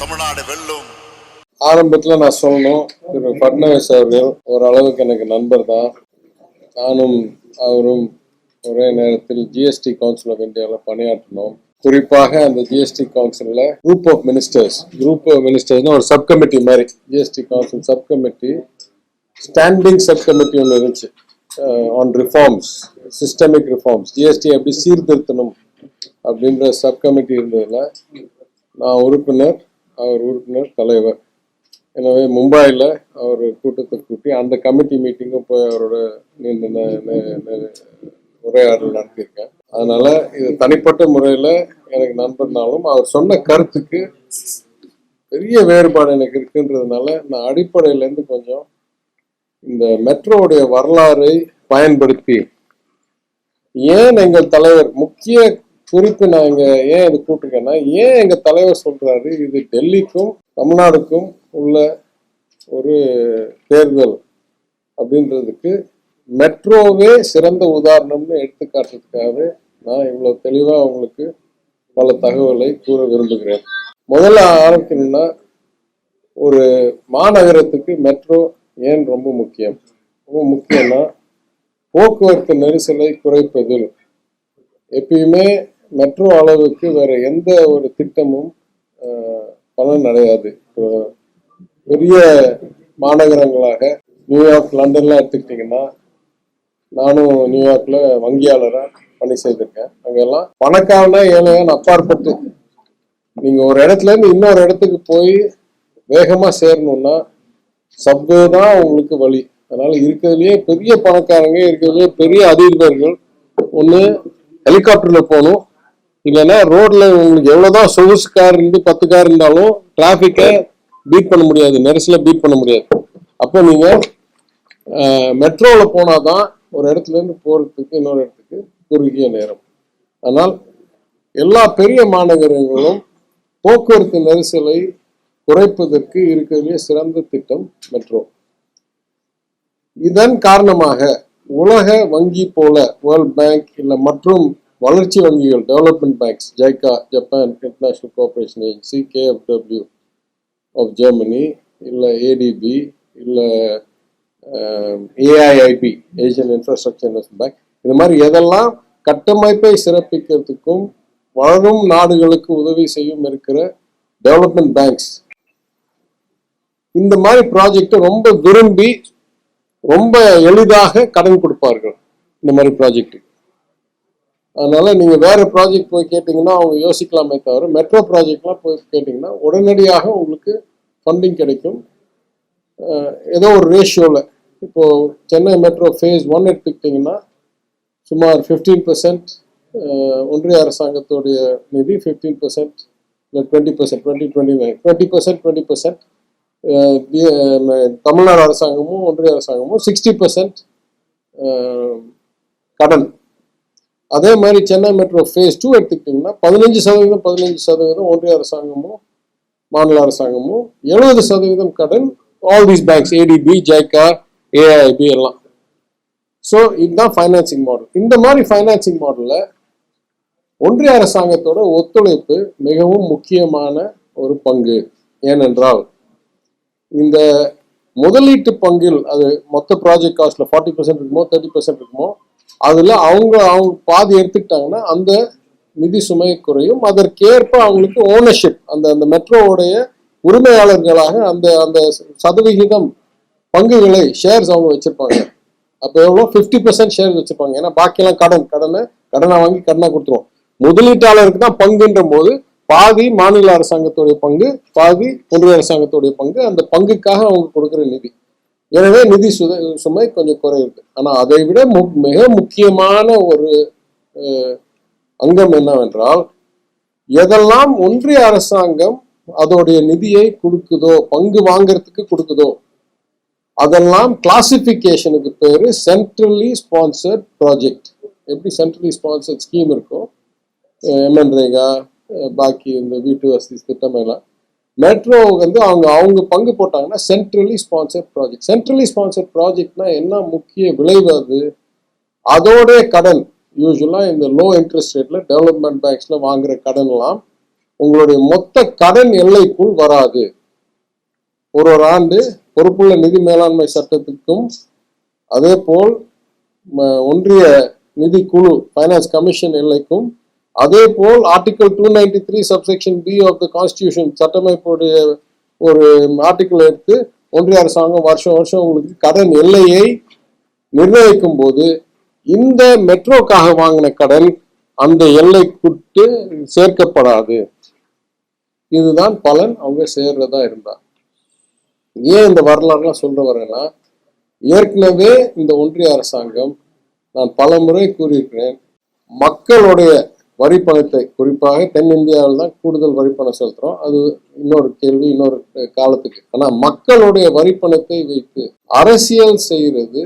தமிழ்நாடு வெல்லும். ஆரம்பத்தில் நான் சொல்லணும், திரு பட்னாவிஸ் அவர்கள் ஓரளவுக்கு எனக்கு நண்பர் தான். நானும் அவரும் ஒரே நேரத்தில் ஜிஎஸ்டி கவுன்சில் ஆஃப் இந்தியாவில் பணியாற்றினோம். குறிப்பாக அந்த ஜிஎஸ்டி கவுன்சிலில் குரூப் ஆஃப் மினிஸ்டர்ஸ்னு ஒரு சப் கமிட்டி மாதிரி, GST council sub committee, standing sub committee ஒன்று இருந்துச்சு on reforms, systemic reforms, GST எப்படி சீர்திருத்தணும் அப்படின்ற சப் கமிட்டி இருந்ததில் நான் உறுப்பினர், அவர் உறுப்பினர், தலைவர். எனவே மும்பையில் அவர் கூட்டத்தை கூட்டி அந்த கமிட்டி மீட்டிங்கும் போய் அவரோட உரையாடல் நடத்தியிருக்கேன். அதனால இது தனிப்பட்ட முறையில் எனக்கு நண்பர்னாலும் அவர் சொன்ன கருத்துக்கு பெரிய வேறுபாடு எனக்கு இருக்குன்றதுனால நான் அடிப்படையிலேருந்து கொஞ்சம் இந்த மெட்ரோவுடைய வரலாறை பயன்படுத்தி, ஏன் எங்கள் தலைவர் முக்கிய குறிப்பு நான் இங்க ஏன் இது கூட்டிருக்கேன்னா, ஏன் எங்க தலைவர் சொல்றாரு இது டெல்லிக்கும் தமிழ்நாடுக்கும் உள்ள ஒரு தேர்தல் அப்படின்றதுக்கு மெட்ரோவே சிறந்த உதாரணம்னு எடுத்துக்காட்டுறதுக்காக நான் இவ்வளவு தெளிவா உங்களுக்கு பல தகவலை கூற விரும்புகிறேன். முதல்ல ஆரம்பிக்கணும்னா, ஒரு மாநகரத்துக்கு மெட்ரோ ஏன் ரொம்ப முக்கியம்? ரொம்ப முக்கியம்னா, போக்குவரத்து நெரிசலை குறைப்பதில் எப்பயுமே மெட்ரோ அளவுக்கு வேற எந்த ஒரு திட்டமும் பலன் அடையாது. பெரிய மாநகரங்களாக நியூயார்க், லண்டன்லாம் எடுத்துக்கிட்டிங்கன்னா, நானும் நியூயார்க்ல வங்கியாளராக பணி செய்திருக்கேன். அங்கெல்லாம் பணக்காரனா ஏழையான்னு அப்பாற்பட்டு நீங்க ஒரு இடத்துல இருந்து இன்னொரு இடத்துக்கு போய் வேகமா சேரணும்னா சப்வே தான் உங்களுக்கு வழி. அதனால இருக்கிறதுலயே பெரிய பணக்காரங்க, இருக்கிறதுலயே பெரிய அதிபர்கள் ஒன்று ஹெலிகாப்டர்ல போகணும், இல்லைன்னா ரோட்ல உங்களுக்கு எவ்வளவுதான் சொகுசு கார் இருந்து 10 கார் இருந்தாலும் டிராபிக்கை பீட் பண்ண முடியாது, நெரிசல பீட் பண்ண முடியாது. அப்போ நீங்க மெட்ரோல போனாதான் ஒரு இடத்துல இருந்து போறதுக்கு இன்னொரு இடத்துக்கு குறுகிய நேரம். ஆனால் எல்லா பெரிய மாநகரங்களும் போக்குவரத்து நெரிசலை குறைப்பதற்கு இருக்கிறதுலே சிறந்த திட்டம் மெட்ரோ. இதன் காரணமாக உலக வங்கி போல வேர்ல்ட் பேங்க் இல்ல மற்றும் வளர்ச்சி வங்கிகள், development banks, JICA Japan International Cooperation Agency, KfW of Germany, இல்ல ADB, இல்ல AIIB Asian infrastructure investment bank, இது மாதிரி எதெல்லாம் கட்டமைப்பை சிறப்பிக்கிறதுக்கும் வளரும் நாடுகளுக்கு உதவி செய்யும் இருக்கிற டெவலப்மெண்ட் பேங்க்ஸ் இந்த மாதிரி ப்ராஜெக்டை ரொம்ப விரும்பி ரொம்ப எளிதாக கடன் கொடுப்பார்கள் இந்த மாதிரி ப்ராஜெக்டுக்கு. அதனால நீங்க வேற ப்ராஜெக்ட் போய் கேட்டீங்கன்னா அவங்க யோசிக்கலாமே தவிர, மெட்ரோ ப்ராஜெக்ட்லாம் போய் கேட்டீங்கன்னா உடனடியாக உங்களுக்கு ஃபண்டிங் கிடைக்கும். ஏதோ ஒரு ரேஷியோல, இப்போ சென்னை மெட்ரோ ஃபேஸ் 1 எடுத்துக்கிட்டிங்கன்னா சுமார் 15% ஒன்றிய அரசாங்கத்துடைய நிதி, 15% இல்லை 20%, 20% தமிழ்நாடு அரசாங்கமும் ஒன்றிய அரசாங்கமும் 60% கடன். அதே மாதிரி சென்னை மெட்ரோ ஃபேஸ் 2 எடுத்துக்கிட்டிங்கன்னா 15% ஒன்றிய அரசாங்கமும் மாநில அரசாங்கமும், 70% கடன். All these banks, ADB, ஜைகா, AIIB எல்லாம். ஸோ இதுதான் ஃபைனான்சிங் மாடல். இந்த மாதிரி ஃபைனான்சிங் மாடல்ல ஒன்றிய அரசாங்கத்தோட ஒத்துழைப்பு மிகவும் முக்கியமான ஒரு பங்கு. ஏனென்றால் இந்த முதலீட்டு பங்கில், அது மொத்த ப்ராஜெக்ட் காஸ்ட்ல 40% இருக்குமோ 30% இருக்குமோ, அதுல அவங்க பாதி எடுத்துக்கிட்டாங்கன்னா அந்த நிதி சுமை குறையும். அதற்கேற்ப அவங்களுக்கு ஓனர்ஷிப், அந்த மெட்ரோவுடைய உரிமையாளர்களாக அந்த அந்த சதவிகிதம் பங்குகளை, ஷேர்ஸ் அவங்க வச்சிருப்பாங்க. அப்போ எவ்வளோ 50% ஷேர்ஸ் வச்சிருப்பாங்க. ஏன்னா பாக்கியெல்லாம் கடனை வாங்கி கடனா கொடுத்துருவோம். முதலீட்டாளருக்கு தான் பங்குன்ற போது பாதி மாநில அரசாங்கத்துடைய பங்கு, பாதி ஒன்றிய அரசாங்கத்துடைய பங்கு, அந்த பங்குக்காக அவங்க கொடுக்குற நிதி. எனவே நிதி சுமை கொஞ்சம் குறையுது. ஆனா அதை விட மிக முக்கியமான ஒரு அங்கம் என்னவென்றால், எதெல்லாம் ஒன்றிய அரசாங்கம் அதோடைய நிதியை கொடுக்குதோ, பங்கு வாங்கறதுக்கு கொடுக்குதோ, அதெல்லாம் கிளாசிபிகேஷனுக்கு பேரு சென்ட்ரலி ஸ்பான்சர்ட் ப்ராஜெக்ட். எப்படி சென்ட்ரலி ஸ்பான்சர்ட் ஸ்கீம் இருக்கும், MNREGA, பாக்கி இந்த வீட்டு வசதி திட்டம் எல்லாம், மெட்ரோ அவங்க பங்கு போட்டாங்கன்னா centrally sponsored project. Centrally sponsored ப்ராஜெக்ட்னா என்ன முக்கிய விளைவு? அதோடைய கடன் யூஸ்வலா இந்த லோ இன்ட்ரெஸ்ட் ரேட்ல டெவலப்மெண்ட் பேங்க்ஸ்ல வாங்குற கடன் எல்லாம் உங்களுடைய மொத்த கடன் எல்லைக்குள் வராது. ஒரு ஆண்டு பொறுப்புள்ள நிதி மேலாண்மை சட்டத்துக்கும் அதே போல் ஒன்றிய நிதி குழு ஃபைனான்ஸ் கமிஷன் எல்லைக்கும் அதே போல் article 293 subsection B of the constitution சட்டமைப்புடைய ஒரு ஆர்டிகிள் எடுத்து ஒன்றிய அரசாங்கம் வருஷம் வருஷம் உங்களுக்கு கடன் எல்லையை நிர்ணயிக்கும் போது இந்த மெட்ரோக்காக வாங்கின கடன் அந்த எல்லைக்குட்டு சேர்க்கப்படாது. இதுதான் பலன் அவங்க சேர்றதா இருந்தா. ஏன் இந்த வரலாறுலாம் சொல்ற வரேன்னா, ஏற்கனவே இந்த ஒன்றிய அரசாங்கம், நான் பல முறை கூறியிருக்கிறேன், மக்களுடைய வரிப்பணத்தை, குறிப்பாக தென்னிந்தியாவில் தான் கூடுதல் வரிப்பணம் செலுத்துறோம், அது இன்னொரு கேள்வி, இன்னொரு காலத்துக்கு. ஆனா மக்களுடைய வரிப்பணத்தை வைத்து அரசியல் செய்யறது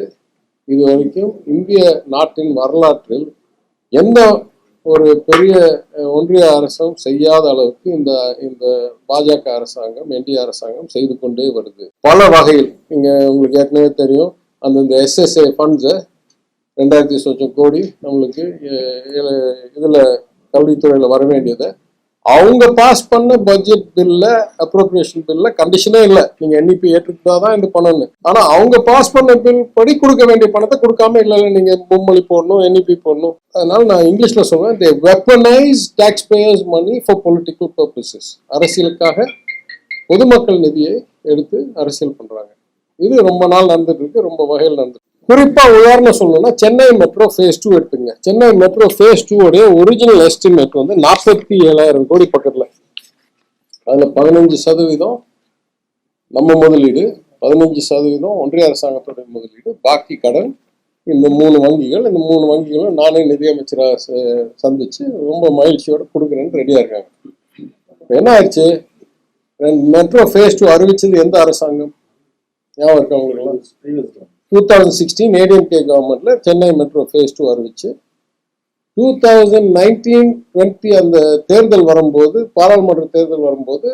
இது வரைக்கும் இந்திய நாட்டின் வரலாற்றில் எந்த ஒரு பெரிய ஒன்றிய அரசும் செய்யாத அளவுக்கு இந்த பாஜக அரசாங்கம், என்டிஏ அரசாங்கம் செய்து கொண்டே வருது பல வகையில். இங்க உங்களுக்கு ஏற்கனவே தெரியும், அந்த SSA ஃபண்ட்ஸை 2000 சொச்சம் கோடி நம்மளுக்கு இதுல கல்வித்துறையில வர வேண்டியதை அவங்க பாஸ் பண்ண பட்ஜெட் பில்ல, அப்ரோப்ரியேஷன் பில்ல கண்டிஷனே இல்லை, நீங்க NEP ஏற்றுக்கிட்டாதான் இந்த பணம்னு. ஆனா அவங்க பாஸ் பண்ண பில் படி கொடுக்க வேண்டிய பணத்தை கொடுக்காம இல்ல நீங்க மும்மொழி போடணும், NEP போடணும். அதனால நான் இங்கிலீஷ்ல சொல்றேன், they weaponize taxpayers money for political purposes. அரசியலுக்காக பொதுமக்கள் நிதியை எடுத்து அரசியல் பண்றாங்க. இது ரொம்ப நாள் நடந்துட்டு இருக்கு, ரொம்ப வகையில் நடந்துட்டு. குறிப்பா உதாரணம் சொல்லணும்னா சென்னை மெட்ரோ ஃபேஸ் 2 எடுத்துங்க. சென்னை மெட்ரோ ஃபேஸ் 2 உடைய ஒரிஜினல் எஸ்டிமேட் வந்து 47,000 கோடி பக்கத்துல. அதுல 15% நம்ம முதலீடு, 15% ஒன்றிய அரசாங்கத்துடைய முதலீடு, பாக்கி கடன் இந்த 3 வங்கிகள். இந்த 3 வங்கிகளும் நானே நிதியமைச்சராக சந்திச்சு ரொம்ப மகிழ்ச்சியோட கொடுக்குறேன்னு ரெடியா இருக்காங்க. என்ன ஆயிடுச்சு, மெட்ரோ ஃபேஸ் 2 அறிவிச்சது எந்த அரசாங்கம் ஞாபகம் இருக்கா உங்களுக்கு? 2016 ADMK கவர்மெண்ட்ல சென்னை மெட்ரோ ஃபேஸ் 2 அறிவிச்சு 2019-20 அந்த தேர்தல் வரும்போது, பாராளுமன்ற தேர்தல் வரும்போது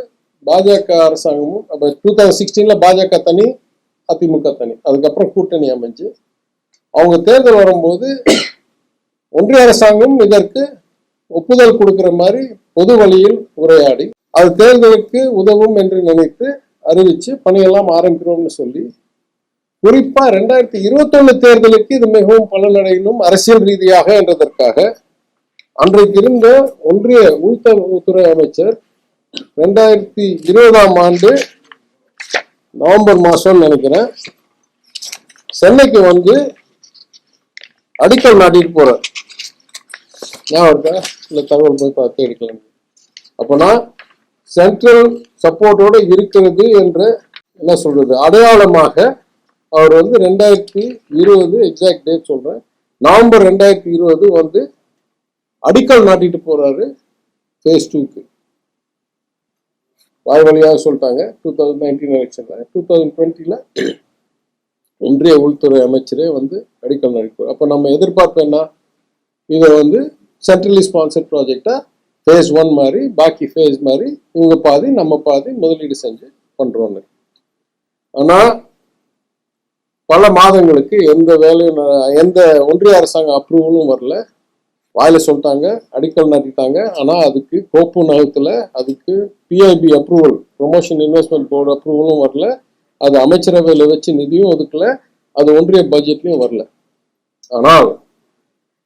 பாஜக அரசாங்கமும் 2016 பாஜக தனி, அதிமுக தனி, அதுக்கப்புறம் கூட்டணி அமைஞ்சு அவங்க தேர்தல் வரும்போது ஒன்றிய அரசாங்கம் இதற்கு ஒப்புதல் கொடுக்கிற மாதிரி பொது வழியில் உரையாடி அது தேர்தலுக்கு உதவும் என்று நினைத்து அறிவிச்சு பணியெல்லாம் ஆரம்பிக்கிறோம்னு சொல்லி, குறிப்பா 2021 தேர்தலுக்கு இது மிகவும் பலனடையணும் அரசியல் ரீதியாக என்றதற்காக அன்றைக்கு இருந்த ஒன்றிய உள்துறை அமைச்சர் 2020 ஆண்டு நவம்பர் மாசம் நினைக்கிறேன் சென்னைக்கு வந்து அடிக்கல் நாட்டிட்டு போறார். ஞாபகம் இருக்கா? இல்ல தகவல் போய் பார்த்து எடுக்கலாம். அப்பனா சென்ட்ரல் சப்போர்ட்டோட இருக்கிறது என்ற என்ன சொல்றது அடையாளமாக அவர் வந்து 2020 எக்ஸாக்ட் டேட் சொல்றேன், நவம்பர் 2020 வந்து அடிக்கல் நாட்டிட்டு போறாரு ஃபேஸ் 2க்கு. வாய் வழியாக சொல்லிட்டாங்க 2019 எலெக்ஷன்ல. 2020ல ஒன்றிய உள்துறை அமைச்சரே வந்து அடிக்கல் நாட்டிட்டு. அப்ப நம்ம எதிர்பார்ப்பு என்ன, இதை வந்து சென்ட்ரலி ஸ்பான்சர்ட் ப்ராஜெக்டா ஃபேஸ் 1 மாதிரி, பாக்கி ஃபேஸ் மாதிரி இவங்க பாதி நம்ம பாதி முதலீடு செஞ்சு பண்றோம்னு. ஆனா பல மாதங்களுக்கு எந்த வேலையும், எந்த ஒன்றிய அரசாங்க அப்ரூவலும் வரல. வாயில சொல்லிட்டாங்க, அடிக்கல் நாட்டிட்டாங்க. ஆனா அதுக்கு கோப்பு நகத்துல அதுக்கு PIB approval, promotion investment board அப்ரூவலும் வரல. அது அமைச்சரவையில வச்சு நிதியும் ஒதுக்கல, அது ஒன்றிய பட்ஜெட்லயும் வரல. ஆனால்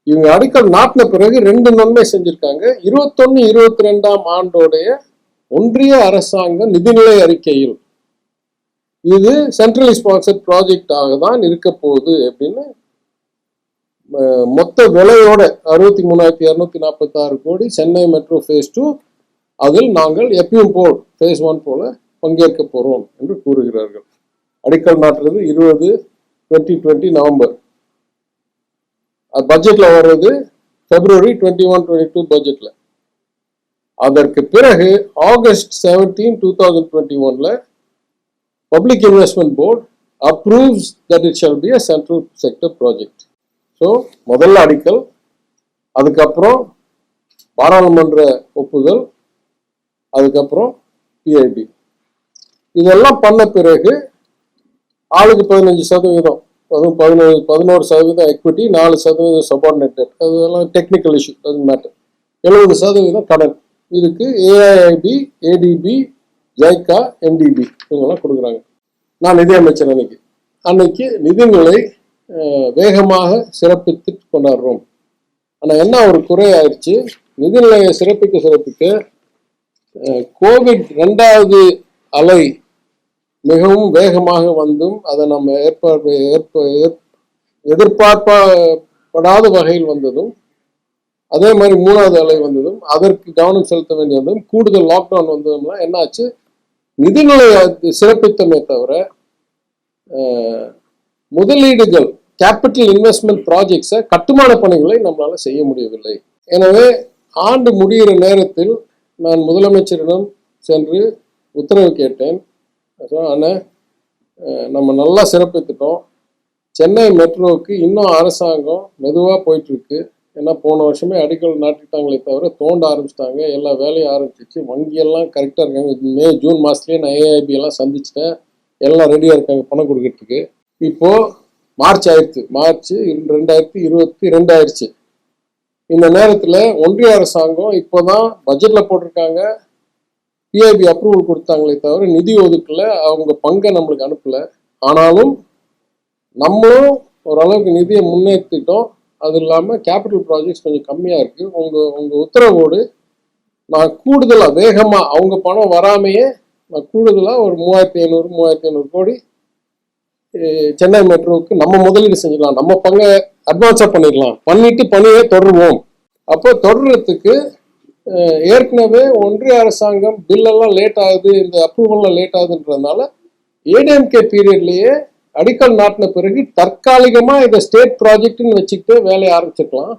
இவங்க அடிக்கல் நாட்டின பிறகு 2 நன்மை செஞ்சிருக்காங்க. 21-22 ஆண்டோடைய ஒன்றிய அரசாங்க நிதிநிலை அறிக்கையில் இது சென்ட்ரலி ஸ்பான்சர்ட் ப்ராஜெக்டாக தான் இருக்க போகுது அப்படின்னு மொத்த விலையோட 63,246 கோடி சென்னை மெட்ரோ ஃபேஸ் 2, அதில் நாங்கள் எப்பயும் போல் ஃபேஸ் 1 போல பங்கேற்க போறோம் என்று கூறுகிறார்கள். அடிக்கல் நாட்டுறது 2020 நவம்பர், பட்ஜெட்ல வர்றது February 21-22 பட்ஜெட்ல. அதற்கு பிறகு August 17, 2021 Public Investment Board approves that it shall be a central sector project. So முதல்ல அடிக்கல், அதுக்கப்புறம் பாராளுமன்ற ஒப்புதல், அதுக்கப்புறம் PIB. இதெல்லாம் பண்ண பிறகு ஆளுக்கு 15%, அதுவும் 11% எக்விட்டி, 4% சபார்டினேட் டெட், அதெல்லாம் டெக்னிக்கல் இஷ்யூ, டசன்ட் மேட்டர். 70% கடன். இதுக்கு ஏஐஐபி, ஏடிபி, ஜைகா, என்டிபி இவங்கெல்லாம் கொடுக்குறாங்க. நான் நிதியமைச்சர் அன்னைக்கு நிதிநிலை வேகமாக சிறப்பித்து கொண்டாடுறோம். ஆனால் என்ன ஒரு குறை ஆயிடுச்சு, நிதிநிலையை சிறப்பிக்க கோவிட் 2வது அலை மிகவும் வேகமாக வந்தும் அதை நம்ம எதிர்பார்ப்படாத வகையில் வந்ததும், அதே மாதிரி 3வது அலை வந்ததும், அதற்கு கவனம் செலுத்த வேண்டியதும், கூடுதல் லாக்டவுன் வந்ததும்லாம் என்னாச்சு, நிதிநிலை சிறப்பித்தமே தவிர முதலீடுகள், கேபிட்டல் இன்வெஸ்ட்மெண்ட் ப்ராஜெக்ட்ஸை, கட்டுமான பணிகளை நம்மளால செய்ய முடியவில்லை. எனவே ஆண்டு முடிகிற நேரத்தில் நான் முதலமைச்சரிடம் சென்று உத்தரவு கேட்டேன். ஆனால் நம்ம நல்லா சிறப்பித்துட்டோம், சென்னை மெட்ரோவுக்கு இன்னும் அரசாங்கம் மெதுவாக போயிட்டுருக்கு. ஏன்னா போன வருஷமே அடிக்கல் நாட்டிட்டாங்களே தவிர தோண்ட ஆரம்பிச்சிட்டாங்க, எல்லா வேலையும் ஆரம்பிச்சிச்சு. வங்கியெல்லாம் கரெக்டாக இருக்காங்க. மே ஜூன் மாதத்துலேயே நான் ஏஐபி எல்லாம் சந்திச்சிட்டேன், எல்லாம் ரெடியாக இருக்காங்க பணம் கொடுக்கறதுக்கு. இப்போது மார்ச் ஆயிடுச்சு, மார்ச் 2022 ஆயிடுச்சு. இந்த நேரத்தில் ஒன்றிய அரசாங்கம் இப்போதான் பட்ஜெட்டில் போட்டிருக்காங்க, பிஐபி அப்ரூவல் கொடுத்தாங்களே தவிர நிதி ஒதுக்கல, அவங்க பங்கை நம்மளுக்கு அனுப்பலை. ஆனாலும் நம்மளும் ஓரளவுக்கு நிதியை முன்னேற்றிட்டோம். அது இல்லாமல் கேபிட்டல் ப்ராஜெக்ட்ஸ் கொஞ்சம் கம்மியாக இருக்குது. உங்கள் உத்தரவோடு நான் கூடுதலாக வேகமாக, அவங்க பணம் வராமையே நான் கூடுதலாக ஒரு 3500 கோடி சென்னை மெட்ரோவுக்கு நம்ம முதலீடு செஞ்சிடலாம், நம்ம பங்கை அட்வான்ஸாக பண்ணிடலாம், பணியை தொடருவோம். அப்போ தொடர்றதுக்கு ஏற்கனவே ஒன்றிய அரசாங்கம் பில்லெல்லாம் லேட் ஆகுது, இந்த அப்ரூவல்லாம் லேட் ஆகுதுன்றதுனால ஏடிஎம்கே பீரியட்லேயே அடிக்கல் நாட்டின பிறகு தற்காலிகமாக இதை ஸ்டேட் ப்ராஜெக்ட்னு வச்சுக்கிட்டு வேலையை ஆரம்பிச்சிருக்கலாம்.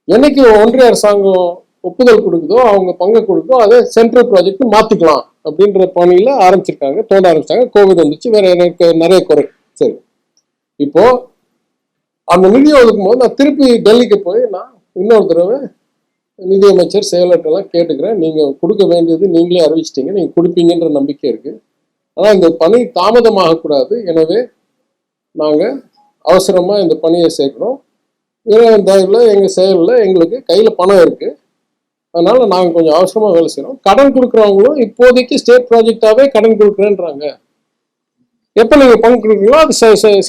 என்னைக்கு ஒன்றிய அரசாங்கம் ஒப்புதல் கொடுக்குதோ, அவங்க பங்கை கொடுக்குதோ, அதை சென்ட்ரல் ப்ராஜெக்ட் மாற்றிக்கலாம் அப்படின்ற பணியில் ஆரம்பிச்சிருக்காங்க, தோண்ட ஆரம்பிச்சிட்டாங்க. கோவிட் வந்துச்சு, வேற எனக்கு நிறைய குறை. சரி, இப்போ அந்த நிதி ஒதுக்கும் போது நான் திருப்பி டெல்லிக்கு போய் நான் இன்னொரு தடவை நிதியமைச்சர் செயலர்கிட்டலாம் கேட்டுக்கிறேன். நீங்கள் கொடுக்க வேண்டியது நீங்களே அறிவிச்சிட்டீங்க, நீங்கள் கொடுப்பீங்கன்ற நம்பிக்கை இருக்குது. ஆனால் இந்த பணி தாமதமாகக்கூடாது, எனவே நாங்கள் அவசரமாக இந்த பணியை சேர்க்கிறோம். தயவில் எங்கள் செயலில் எங்களுக்கு கையில் பணம் இருக்குது, அதனால் நாங்கள் கொஞ்சம் அவசரமாக வேலை செய்கிறோம். கடன் கொடுக்குறவங்களும் இப்போதைக்கு ஸ்டேட் ப்ராஜெக்டாகவே கடன் கொடுக்குறேன்றாங்க. எப்போ நீங்கள் பங்கு கொடுக்குறீங்களோ அது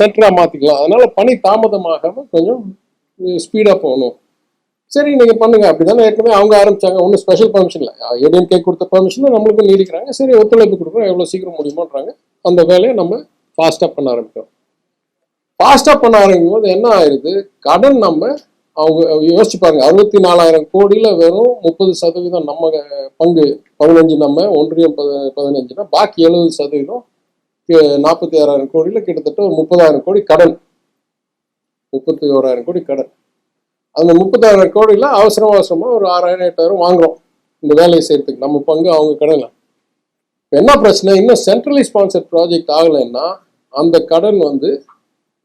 சென்டராக மாற்றிக்கலாம், அதனால் பணி தாமதமாகாமல் கொஞ்சம் ஸ்பீடாக போகணும். சரி, நீங்கள் பண்ணுங்க. அப்படி தானே ஏற்கனவே அவங்க ஆரம்பித்தாங்க, ஒன்றும் ஸ்பெஷல் பர்மிஷன் இல்லை, ஏடிஎம்கே கொடுத்த பர்மிஷனை நம்மளுக்கும் நீடிக்கிறாங்க. சரி, ஒத்துழைப்பு கொடுக்குறோம், எவ்வளோ சீக்கிரம் முடியுமோன்றாங்க. அந்த வேலையை நம்ம ஃபாஸ்ட்டாக பண்ண ஆரம்பிக்கிறோம். ஃபாஸ்ட்டாக பண்ண ஆரம்பிக்கும் போது என்ன ஆயிடுது, கடன் நம்ம அவங்க யோசிச்சு பாருங்க, 64,000 கோடியில் வெறும் 30% நம்ம பங்கு, 15 நம்ம, ஒன்றியம் 15னா பாக்கி 70%, 46,000 கோடியில் கிட்டத்தட்ட ஒரு 30,000 கோடி கடன், 31,000 கோடி கடன். அந்த 30,000 கோடியில் அவசரமாக ஒரு 6,000 8,000 வாங்குறோம் இந்த வேலையை செய்யறதுக்கு, நம்ம பங்கு அவங்க கடனில். இப்போ என்ன பிரச்சனை, இன்னும் சென்ட்ரலி ஸ்பான்சர்ட் ப்ராஜெக்ட் ஆகலைன்னா அந்த கடன்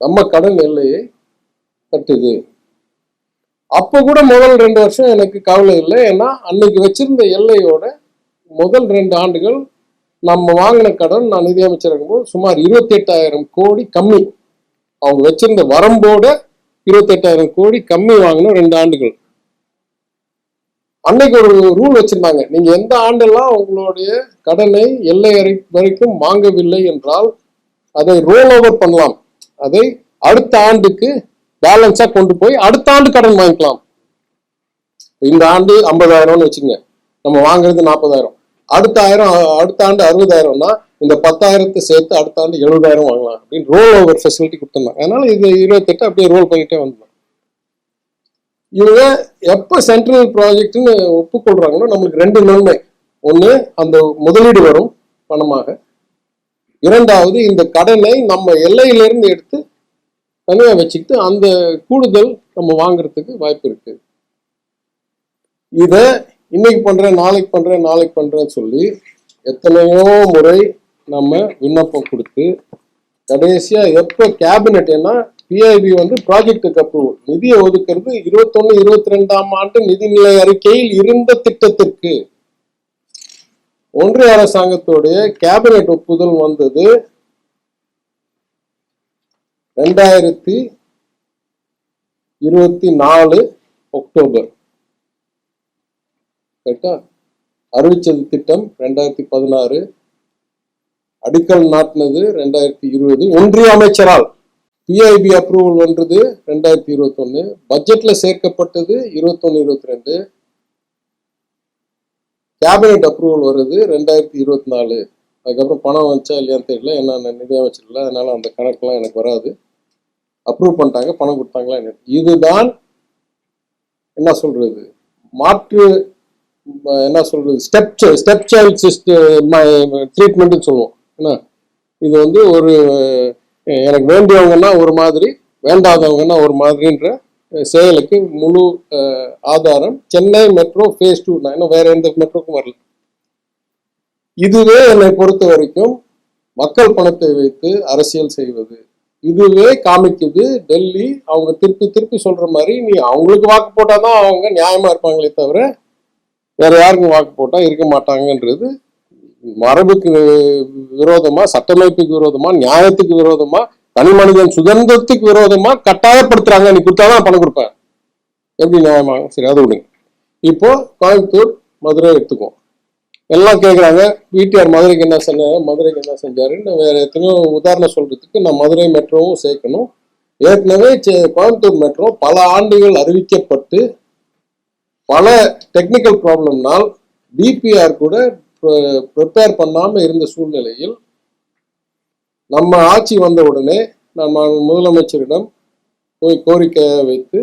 நம்ம கடன் எல்லையை தட்டுது. அப்போ கூட முதல் 2 வருஷம் எனக்கு கவலை இல்லை, ஏன்னா அன்னைக்கு வச்சிருந்த எல்லையோட முதல் 2 ஆண்டுகள் நம்ம வாங்கின கடன், நான் நிதியமைச்சர் இருக்கும்போது சுமார் 28,000 கோடி கம்மி. அவங்க வச்சிருந்த வரம்போட 28,000 கோடி கம்மி வாங்கினோம் 2 ஆண்டுகள். அன்னைக்கு ஒரு ரூல் வச்சிருந்தாங்க, நீங்க எந்த ஆண்டெல்லாம் உங்களுடைய கடனை எல்லை வரைக்கும் வாங்கவில்லை என்றால் அதை ரோல் ஓவர் பண்ணலாம், அதை அடுத்த ஆண்டுக்கு பேலன்ஸா கொண்டு போய் அடுத்த ஆண்டு கடன் வாங்கிக்கலாம். இந்த ஆண்டு 50,000 வச்சுங்க, நம்ம வாங்குறது 40,000, அடுத்த ஆண்டு 60,000னா இந்த 10,000 சேர்த்து அடுத்த ஆண்டு 70,000 வாங்கலாம் அப்படின்னு ரோல் ஓவர் ஃபெசிலிட்டி கொடுத்துருந்தாங்க. அதனால இது 28 அப்படியே ரோல் பண்ணிட்டே வந்தோம். இவங்க எப்போ சென்ட்ரல் ப்ராஜெக்ட்னு ஒப்புக்கொள்றாங்களோ நம்மளுக்கு 2 நன்மை. ஒன்று, அந்த முதலீடு வரும் பணமாக. 2வது, இந்த கடனை நம்ம எல்லையிலிருந்து எடுத்து தனியாக வச்சுக்கிட்டு அந்த கூடுதல் நம்ம வாங்குறதுக்கு வாய்ப்பு இருக்கு. இதை இன்னைக்கு பண்றேன், நாளைக்கு பண்றேன்னு சொல்லி எத்தனையோ முறை நம்ம விண்ணப்பம் கொடுத்து கடைசியா எப்போ கேபினெட், ஏன்னா பிஐபி ப்ராஜெக்டுக்கு அப்ரூவல், நிதியை ஒதுக்கிறது 21-22ஆம் ஆண்டு நிதிநிலை அறிக்கையில் இருந்த திட்டத்திற்கு ஒன்றிய அரசாங்கத்துடைய கேபினெட் ஒப்புதல் வந்தது 2024 அக்டோபர். கரெக்டா? அறிவிச்சது திட்டம் 2016, அடிக்கல் நாட்டினது 2020, ஒன்றிய அமைச்சரால் பிஐபி அப்ரூவல் வந்தது 2021, பட்ஜெட்ல சேர்க்கப்பட்டது 21-22, கேபினெட் அப்ரூவல் வருது 2024. அதுக்கப்புறம் பணம் வந்துச்சா இல்லையான்னு தெரியல, என்ன நிதி அமைச்சர்ல, அதனால அந்த கணக்கெல்லாம் எனக்கு வராது. அப்ரூவ் பண்ணிட்டாங்க, பணம் கொடுத்தாங்களா என்ன. இதுதான் என்ன சொல்றது, மாற்று என்ன சொல்றது, ஸ்டெப் சைல்ட் ட்ரீட்மெண்ட்னு சொல்லுவோம். என்ன இது வந்து ஒரு எனக்கு வேண்டியவங்கன்னா ஒரு மாதிரி, வேண்டாதவங்கன்னா ஒரு மாதிரின்ற செயலுக்கு முழு ஆதாரம் சென்னை மெட்ரோ ஃபேஸ் 2. நான் இன்னும் வேற எந்த மெட்ரோக்கும் வரல. இதுவே என்னை பொறுத்த வரைக்கும் மக்கள் பணத்தை வைத்து அரசியல் செய்வது. இதுவே காமிக்குது டெல்லி அவங்க திருப்பி திருப்பி சொல்ற மாதிரி, நீ அவங்களுக்கு வாக்கு போட்டாதான் அவங்க நியாயமா இருப்பாங்களே தவிர வேற யாருக்கும் வாக்கு போட்டா இருக்க மாட்டாங்கன்றது மரபுக்கு விரோதமா, சட்டமைப்புக்கு விரோதமா, நியாயத்துக்கு விரோதமா, தனி மனிதன் சுதந்திரத்துக்கு விரோதமா கட்டாயப்படுத்துறாங்க. நீ கொடுத்தாதான் பணம் கொடுப்பேன், எப்படி நியாயமா? சரி, அதை விடுங்க. இப்போ கோயம்புத்தூர், மதுரை எடுத்துக்கோம். எல்லாம் கேட்குறாங்க, பிடிஆர் மதுரைக்கு என்ன சொன்னாங்க, மதுரைக்கு என்ன செஞ்சாருன்னு. வேற எத்தனையோ உதாரணம் சொல்றதுக்கு நான் மதுரை மெட்ரோவும் சேர்க்கணும். ஏற்கனவே கோயம்புத்தூர் மெட்ரோ பல ஆண்டுகள் அறிவிக்கப்பட்டு பல டெக்னிக்கல் ப்ராப்ளம்னால் டிபிஆர் கூட ப்ரிப்பேர் பண்ணாம இருந்த சூழ்நிலையில் நம்ம ஆட்சி வந்த உடனே நான் முதலமைச்சரிடம் போய் கோரிக்கை வைத்து,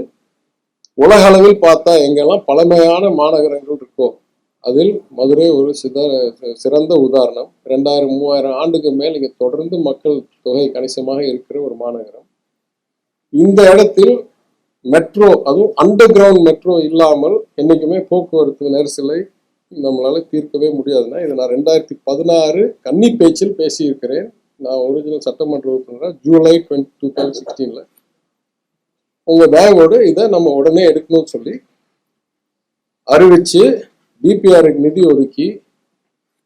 உலக அளவில் பார்த்தா எங்கெல்லாம் பழமையான மாநகரங்கள் இருக்கோ அதில் மதுரை ஒரு சிறந்த உதாரணம். 2000-3000 ஆண்டுக்கு மேல் இங்கே தொடர்ந்து மக்கள் தொகை கணிசமாக இருக்கிற ஒரு மாநகரம். இந்த இடத்தில் மெட்ரோ, அதுவும் அண்டர் கிரவுண்ட் மெட்ரோ இல்லாமல் என்னைக்குமே போக்குவரத்து நெரிசலை நம்மளால தீர்க்கவே முடியாதுன்னா, இதை நான் 2016 கன்னி பேச்சில் பேசியிருக்கிறேன். நான் ஒரிஜினல் சட்டமன்ற உறுப்பினராக ஜூலை 2016. உங்க தயவோடு இதை நம்ம உடனே எடுக்கணும்னு சொல்லி அறிவிச்சு டிபிஆருக்கு நிதி ஒதுக்கி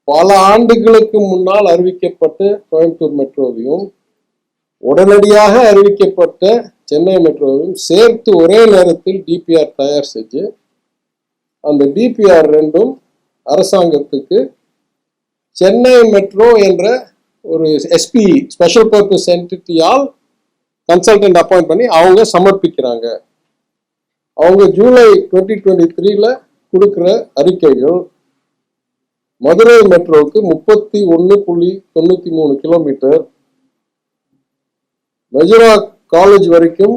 பல ஆண்டுகளுக்கு முன்னால் அறிவிக்கப்பட்ட கோயம்புத்தூர் மெட்ரோவையும் உடனடியாக அறிவிக்கப்பட்ட சென்னை மெட்ரோவையும் சேர்த்து ஒரே நேரத்தில் டிபிஆர் தயார் செஞ்சு அந்த டிபிஆர் ரெண்டும் அரசாங்கத்துக்கு சென்னை மெட்ரோ என்ற ஒரு எஸ்பி ஸ்பெஷல் பர்பஸ் என்டிட்டியால் கன்சல்டன்ட் அப்பாயிண்ட் பண்ணி அவங்க சமர்ப்பிக்கிறாங்க. அவங்க ஜூலை 2023 கொடுக்கிற அறிக்கைகள் மதுரை மெட்ரோவுக்கு 31.93 கிலோமீட்டர், மெஜரா காலேஜ் வரைக்கும்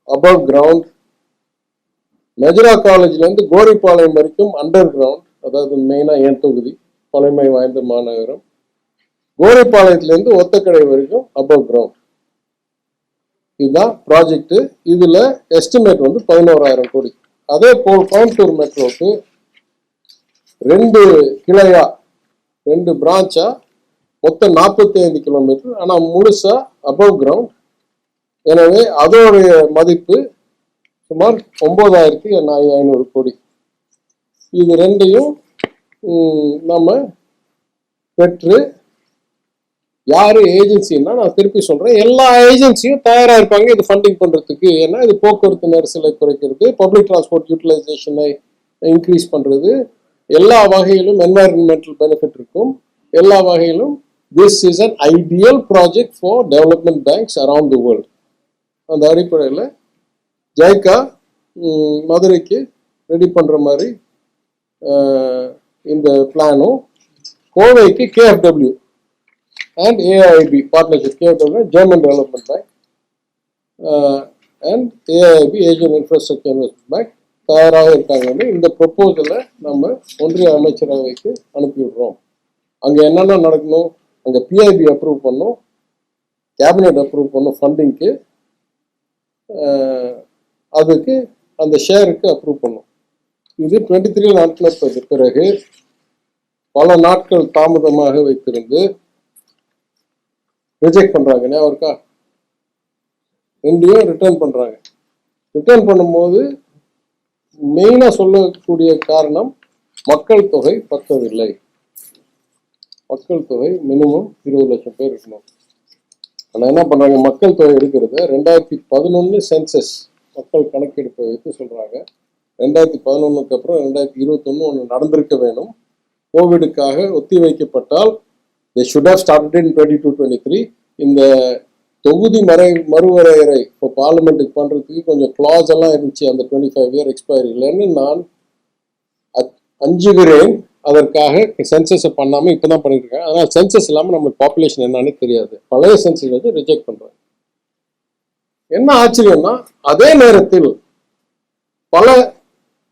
அபவ் கிரவுண்ட், மெஜரா காலேஜ்ல இருந்து கோரிப்பாளையம் வரைக்கும் அண்டர் கிரவுண்ட், அதாவது மெயினா என் தொகுதி பழமை வாய்ந்த மாநகரம், கோரிப்பாளையத்திலிருந்து ஒத்தக்கடை வரைக்கும் அபவ் கிரவுண்ட். இதுதான் ப்ராஜெக்ட். இதுல எஸ்டிமேட் வந்து 11,000 கோடி. அதே போல் கோயம்புத்தூர் மெட்ரோக்கு 2 கிளையா, 2 பிரான்ச்சா மொத்தம் 45 கிலோமீட்டர், ஆனா முழுசா அபவ் கிரவுண்ட். எனவே அதோடைய மதிப்பு சுமார் 9,500 கோடி. இது ரெண்டையும் நம்ம பெற்று, யாரு ஏஜென்சின்னா நான் திருப்பி சொல்றேன், எல்லா ஏஜென்சியும் தயாரா இருப்பாங்க இது ஃபண்டிங் பண்றதுக்கு. ஏன்னா இது போக்குவரத்து நெரிசலை குறைக்கிறது, பப்ளிக் டிரான்ஸ்போர்ட் யூட்டிலைசேஷனை இன்க்ரீஸ் பண்றது, எல்லா வகையிலும் என்வாயரன்மெண்டல் பெனிஃபிட் இருக்கும். எல்லா வகையிலும் this is an ideal project for development banks around the world. அந்த அடிப்படையில் ஜைகா மதுரைக்கு ரெடி பண்ற மாதிரி இந்த பிளானும், கோவைக்கு KFW and AIB partnership, KFW German Development Bank and AIB Asian Infrastructure Investment Bank தயாராக இருக்காங்க. இந்த ப்ரொபோசலை நம்ம ஒன்றிய அமைச்சரவைக்கு அனுப்பி விடுறோம். அங்கே என்னென்ன நடக்கணும், அங்கே பிஐபி அப்ரூவ் பண்ணும், கேபினெட் அப்ரூவ் பண்ணும் ஃபண்டிங்க்கு, அதுக்கு அந்த ஷேருக்கு அப்ரூவ் பண்ணும். இது 23 நாட்களுக்கு பிறகு பல நாட்கள் தாமதமாக வைத்திருந்து ரிஜெக்ட் பண்றாங்க. ஞாபகம் இருக்கா? ரெண்டையும் ரிட்டர்ன் பண்றாங்க. ரிட்டர்ன் பண்ணும்போது மெயினா சொல்லக்கூடிய காரணம் மக்கள் தொகை பத்தவில்லை. மக்கள் தொகை மினிமம் 20 லட்சம் பேர் இருக்கணும். ஆனா என்ன பண்றாங்க, மக்கள் தொகை இருக்கிறத 2011 சென்சஸ் மக்கள் கணக்கெடுப்பை வைத்து சொல்றாங்க 2011 அப்புறம் 2021 ஒன்று நடந்திருக்க வேணும். கோவிடுக்காக ஒத்தி வைக்கப்பட்டால் they should have started in 22-23. இந்த தொகுதி மறுவரையறை இப்போ பார்லிமெண்ட்டுக்கு பண்றதுக்கு கொஞ்சம் கிளாஸ் எல்லாம் இருந்துச்சு அந்த 25 இயர் எக்ஸ்பைரி இல்லைன்னு நான் அஞ்சுகிறேன். அதற்காக சென்சஸை பண்ணாம இப்பதான் பண்ணிட்டு இருக்காங்க. அதனால சென்சஸ் இல்லாம நம்மளுக்கு பாப்புலேஷன் என்னன்னு தெரியாது. பழைய சென்சஸ் வந்து ரிஜெக்ட் பண்றாங்க. என்ன ஆச்சரியம்னா அதே நேரத்தில் பல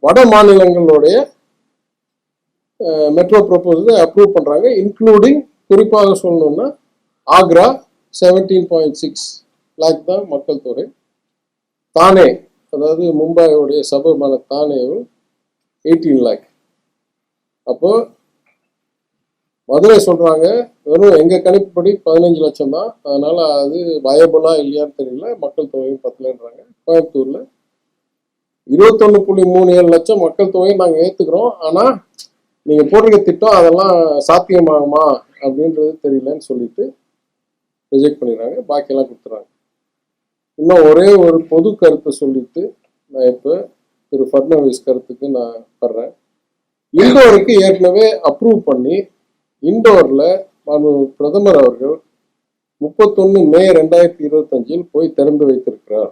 வட மாநிலங்களுடைய மெட்ரோ ப்ரொபோசலை அப்ரூவ் பண்றாங்க. இன்க்ளூடிங் குறிப்பாக சொல்லணும்னா ஆக்ரா 17.6 லேக் தான் மக்கள் தொகை. தானே, அதாவது மும்பையோடைய சபமான தானேவில் 18 லேக். அப்போ மதுரை சொல்றாங்க வெறும் எங்க கணிப்புப்படி 15 லட்சம் தான். அதனால அது வயபுளா இல்லையான்னு தெரியல. மக்கள் தொகையும் 10லன்றாங்க. கோயம்புத்தூர்ல 21.37 லட்சம் மக்கள் தொகையை நாங்கள் ஏத்துக்கிறோம். ஆனா நீங்க போடுற திட்டம் அதெல்லாம் சாத்தியமாகுமா அப்படின்றது தெரியலன்னு சொல்லிட்டு ரிஜெக்ட் பண்ணிடுறாங்க. பாக்கியெல்லாம் கொடுத்துறாங்க. இன்னும் ஒரே ஒரு பொது கருத்தை சொல்லிட்டு நான் இப்போ திரு ஃபட்னவிஸ் கருத்துக்கு நான் வர்றேன். இண்டோருக்கு ஏற்கனவே அப்ரூவ் பண்ணி இண்டோர்ல பிரதமர் அவர்கள் 31 மே 2025 போய் திறந்து வைத்திருக்கிறார்.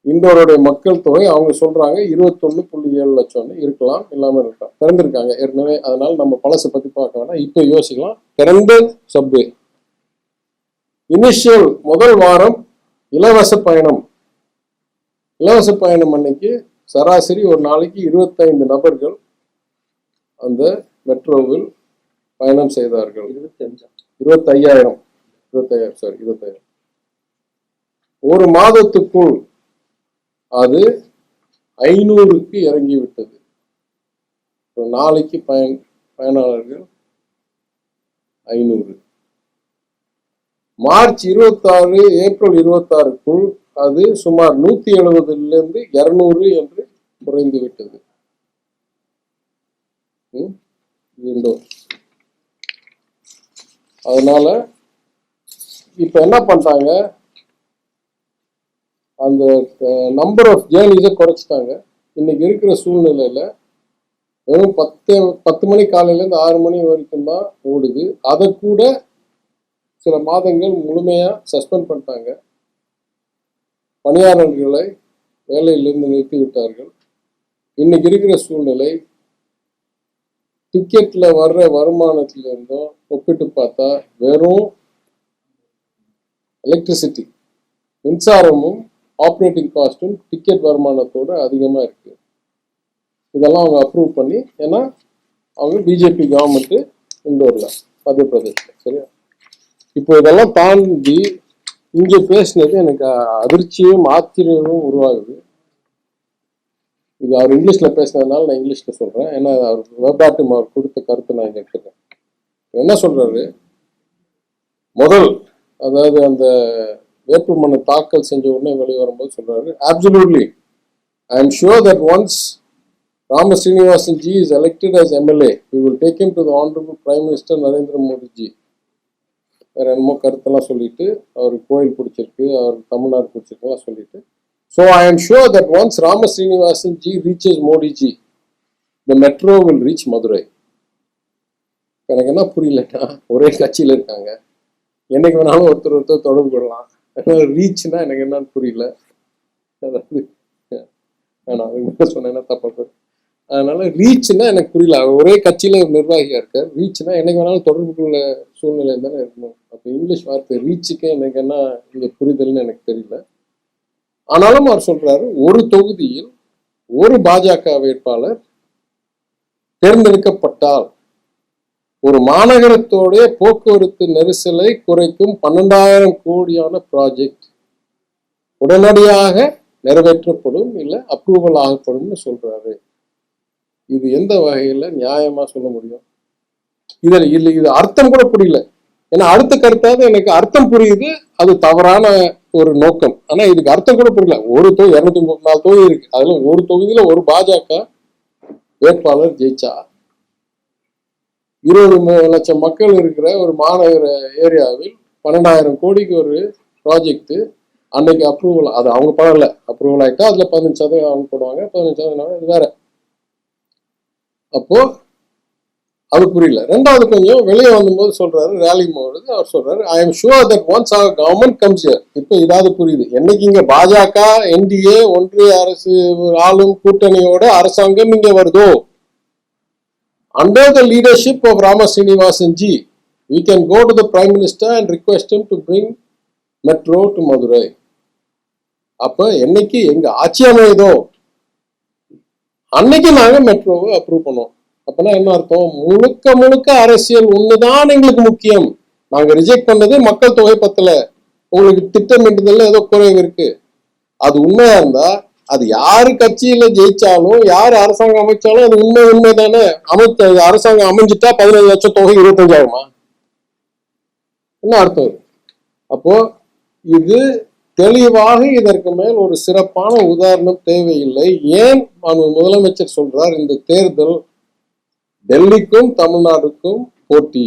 இண்டோருடைய மக்கள் தொகை அவங்க சொல்றாங்க 21.7 லட்சம் இருக்கலாம், இல்லாம இருக்கலாம். திறந்திருக்காங்க ஏற்கனவே. அதனால நம்ம பழசை பத்தி பார்க்க வேண்டாம், இப்போ யோசிக்கலாம். திறந்த சப்வே. இனிஷியல் முதல் வாரம் இலவச பயணம். இலவச பயணம் அன்னைக்கு சராசரி ஒரு நாளைக்கு 25 நபர்கள் அந்த மெட்ரோவில் பயணம் செய்தார்கள். 25,000 ஒரு மாதத்துக்குள் அது 500க்கு இறங்கிவிட்டது. ஒரு நாளைக்கு பயனாளர்கள் 500. மார்ச் 26 ஏப்ரல் 26க்குள் அது சுமார் 170 200 என்று குறைந்து விட்டது. அதனால இப்ப என்ன பண்றாங்க, அந்த நம்பர் ஆஃப் ஜேர்னிஸை குறைச்சிட்டாங்க. இன்னைக்கு இருக்கிற சூழ்நிலையில வெறும் 10 மணி காலையிலேருந்து 6 மணி வரைக்கும் தான் ஓடுது. அதை கூட சில மாதங்கள் முழுமையா சஸ்பெண்ட் பண்ணிட்டாங்க. பணியாளர்களை வேலையிலிருந்து நிறுத்தி விட்டார்கள். இன்னைக்கு இருக்கிற சூழ்நிலை டிக்கெட்ல வர்ற வருமானத்திலிருந்தும் ஒப்பிட்டு பார்த்தா வெறும் எலக்ட்ரிசிட்டி மின்சாரமும் ஆப்ரேட்டிங் காஸ்டும் டிக்கெட் வருமானத்தோட அதிகமா இருக்கு. இதெல்லாம் அவங்க அப்ரூவ் பண்ணி, ஏன்னா அவங்க பிஜேபி கவர்மெண்ட் இண்டோர்ல மத்திய பிரதேஷ்ல. சரியா? இப்போ இதெல்லாம் தாண்டி இங்க பேசினது எனக்கு அதிர்ச்சியும் ஆச்சரியமும் உருவாகுது. இது அவர் இங்கிலீஷ்ல பேசினதுனால நான் இங்கிலீஷ்ல சொல்றேன். ஏன்னா அவர் வெபாட்டும் அவர் கொடுத்த கருத்தை நான் இங்க எடுத்துக்கிறேன். என்ன சொல்றாரு, முதல் அதாவது அந்த வேட்புமனு தாக்கல் செஞ்ச உடனே வெளியே வரும்போது சொல்றாரு, absolutely I am sure that once Rama Srinivasan ji is elected as MLA, we will take him to the Honorable Prime Minister Narendra Modi ji. வேற என்னமோ கருத்தெல்லாம் சொல்லிட்டு அவருக்கு கோயில் பிடிச்சிருக்கு, அவருக்கு தமிழ்நாடு பிடிச்சிருக்குலாம் சொல்லிட்டு, so I am sure that once Rama Srinivasan ji reaches Modi ji, the metro will reach Madurai. எனக்கு என்ன புரியலன்னா, ஒரே கட்சியில இருக்காங்க, என்னைக்கு வேணாலும் ஒருத்தர் தொடர்பு கொள்ளலாம். ரீச்னா எனக்கு என்னன்னு புரியல. அதாவது நான் சொன்னேன்னா தப்பா. அதனால ரீச்னா எனக்கு புரியல. ஒரே கட்சியில ஒரு நிர்வாகியா இருக்கார். ரீச்னா என்னைக்கு வேணாலும் தொடர்புக்குள்ள சூழ்நிலை தானே இருக்கணும். அப்போ இங்கிலீஷ் வார்த்தை ரீச்சுக்கு எனக்கு என்ன இங்க புரிதல்னு எனக்கு தெரியல. ஆனாலும் அவர் சொல்றாரு, ஒரு தொகுதியில் ஒரு பாஜக வேட்பாளர் தேர்ந்தெடுக்கப்பட்டால் ஒரு மாநகரத்தோடைய போக்குவரத்து நெரிசலை குறைக்கும் 12,000 கோடியான ப்ராஜெக்ட் உடனடியாக நிறைவேற்றப்படும், இல்லை அப்ரூவல் ஆகப்படும்னு சொல்றாரு. இது எந்த வகையில நியாயமா சொல்ல முடியும்? இது அர்த்தம் கூட புரியல. ஏன்னா அடுத்த கருத்தாவது எனக்கு அர்த்தம் புரியுது, அது தவறான ஒரு நோக்கம். ஆனா இதுக்கு அர்த்தம் கூட புரியல. ஒரு 234 தொகுதி இருக்கு, அதுல ஒரு தொகுதியில ஒரு பாஜக வேட்பாளர் ஜெயிச்சா 20 லட்சம் மக்கள் இருக்கிற ஒரு மாநகர ஏரியாவில் 12,000 கோடிக்கு ஒரு ப்ராஜெக்ட் அன்னைக்கு அப்ரூவல், அது அவங்க பரவாயில்ல, அப்ரூவல் ஆகிட்டா அதில் 15% அவங்க போடுவாங்க, 15% இது வேற. அப்போ அது புரியல. ரெண்டாவது கொஞ்சம் வெளியே வந்தபோது சொல்றாரு, ரேலி போது அவர் சொல்றாரு, I'm sure that once அவர் கவர்மெண்ட் கம்ஸ் ஹியர். இப்போ இதாவது புரியுது, என்னைக்கு இங்க பாஜக என்டிஏ ஒன்றிய அரசு ஆளும் கூட்டணியோட அரசாங்கம் இங்க வருதோ, under the leadership of Rama Srinivasan ji, we can go to the Prime Minister and request him to bring metro to Madurai. அப்ப என்னைக்கு எங்க ஆட்சி அமையுதோ அன்னைக்கு நாங்க மெட்ரோவை அப்ரூவ் பண்ணுவோம். அப்பனா என்ன அர்த்தம்? முழுக்க முழுக்க அரசியல் ஒண்ணுதான் எங்களுக்கு முக்கியம். நாங்க ரிஜெக்ட் பண்ணது மக்கள் தொகை பத்தல, உங்களுக்கு திட்டமிட்டுதல்ல ஏதோ குறைவு இருக்கு. அது உண்மையா இருந்தா அது யாரு கட்சியில ஜெயிச்சாலும் யாரு அரசாங்கம் அமைச்சாலும் அது உண்மை தானே. அரசாங்கம் அமைஞ்சிட்டா 15 லட்சம் தொகை 25,000 என்ன அர்த்தம்? அப்போ இது தெளிவாக இதற்கு மேல் ஒரு சிறப்பான உதாரணம் தேவையில்லை. ஏன் முதலமைச்சர் சொல்றார், இந்த தேர்தல் டெல்லிக்கும் தமிழ்நாடுக்கும் போட்டி.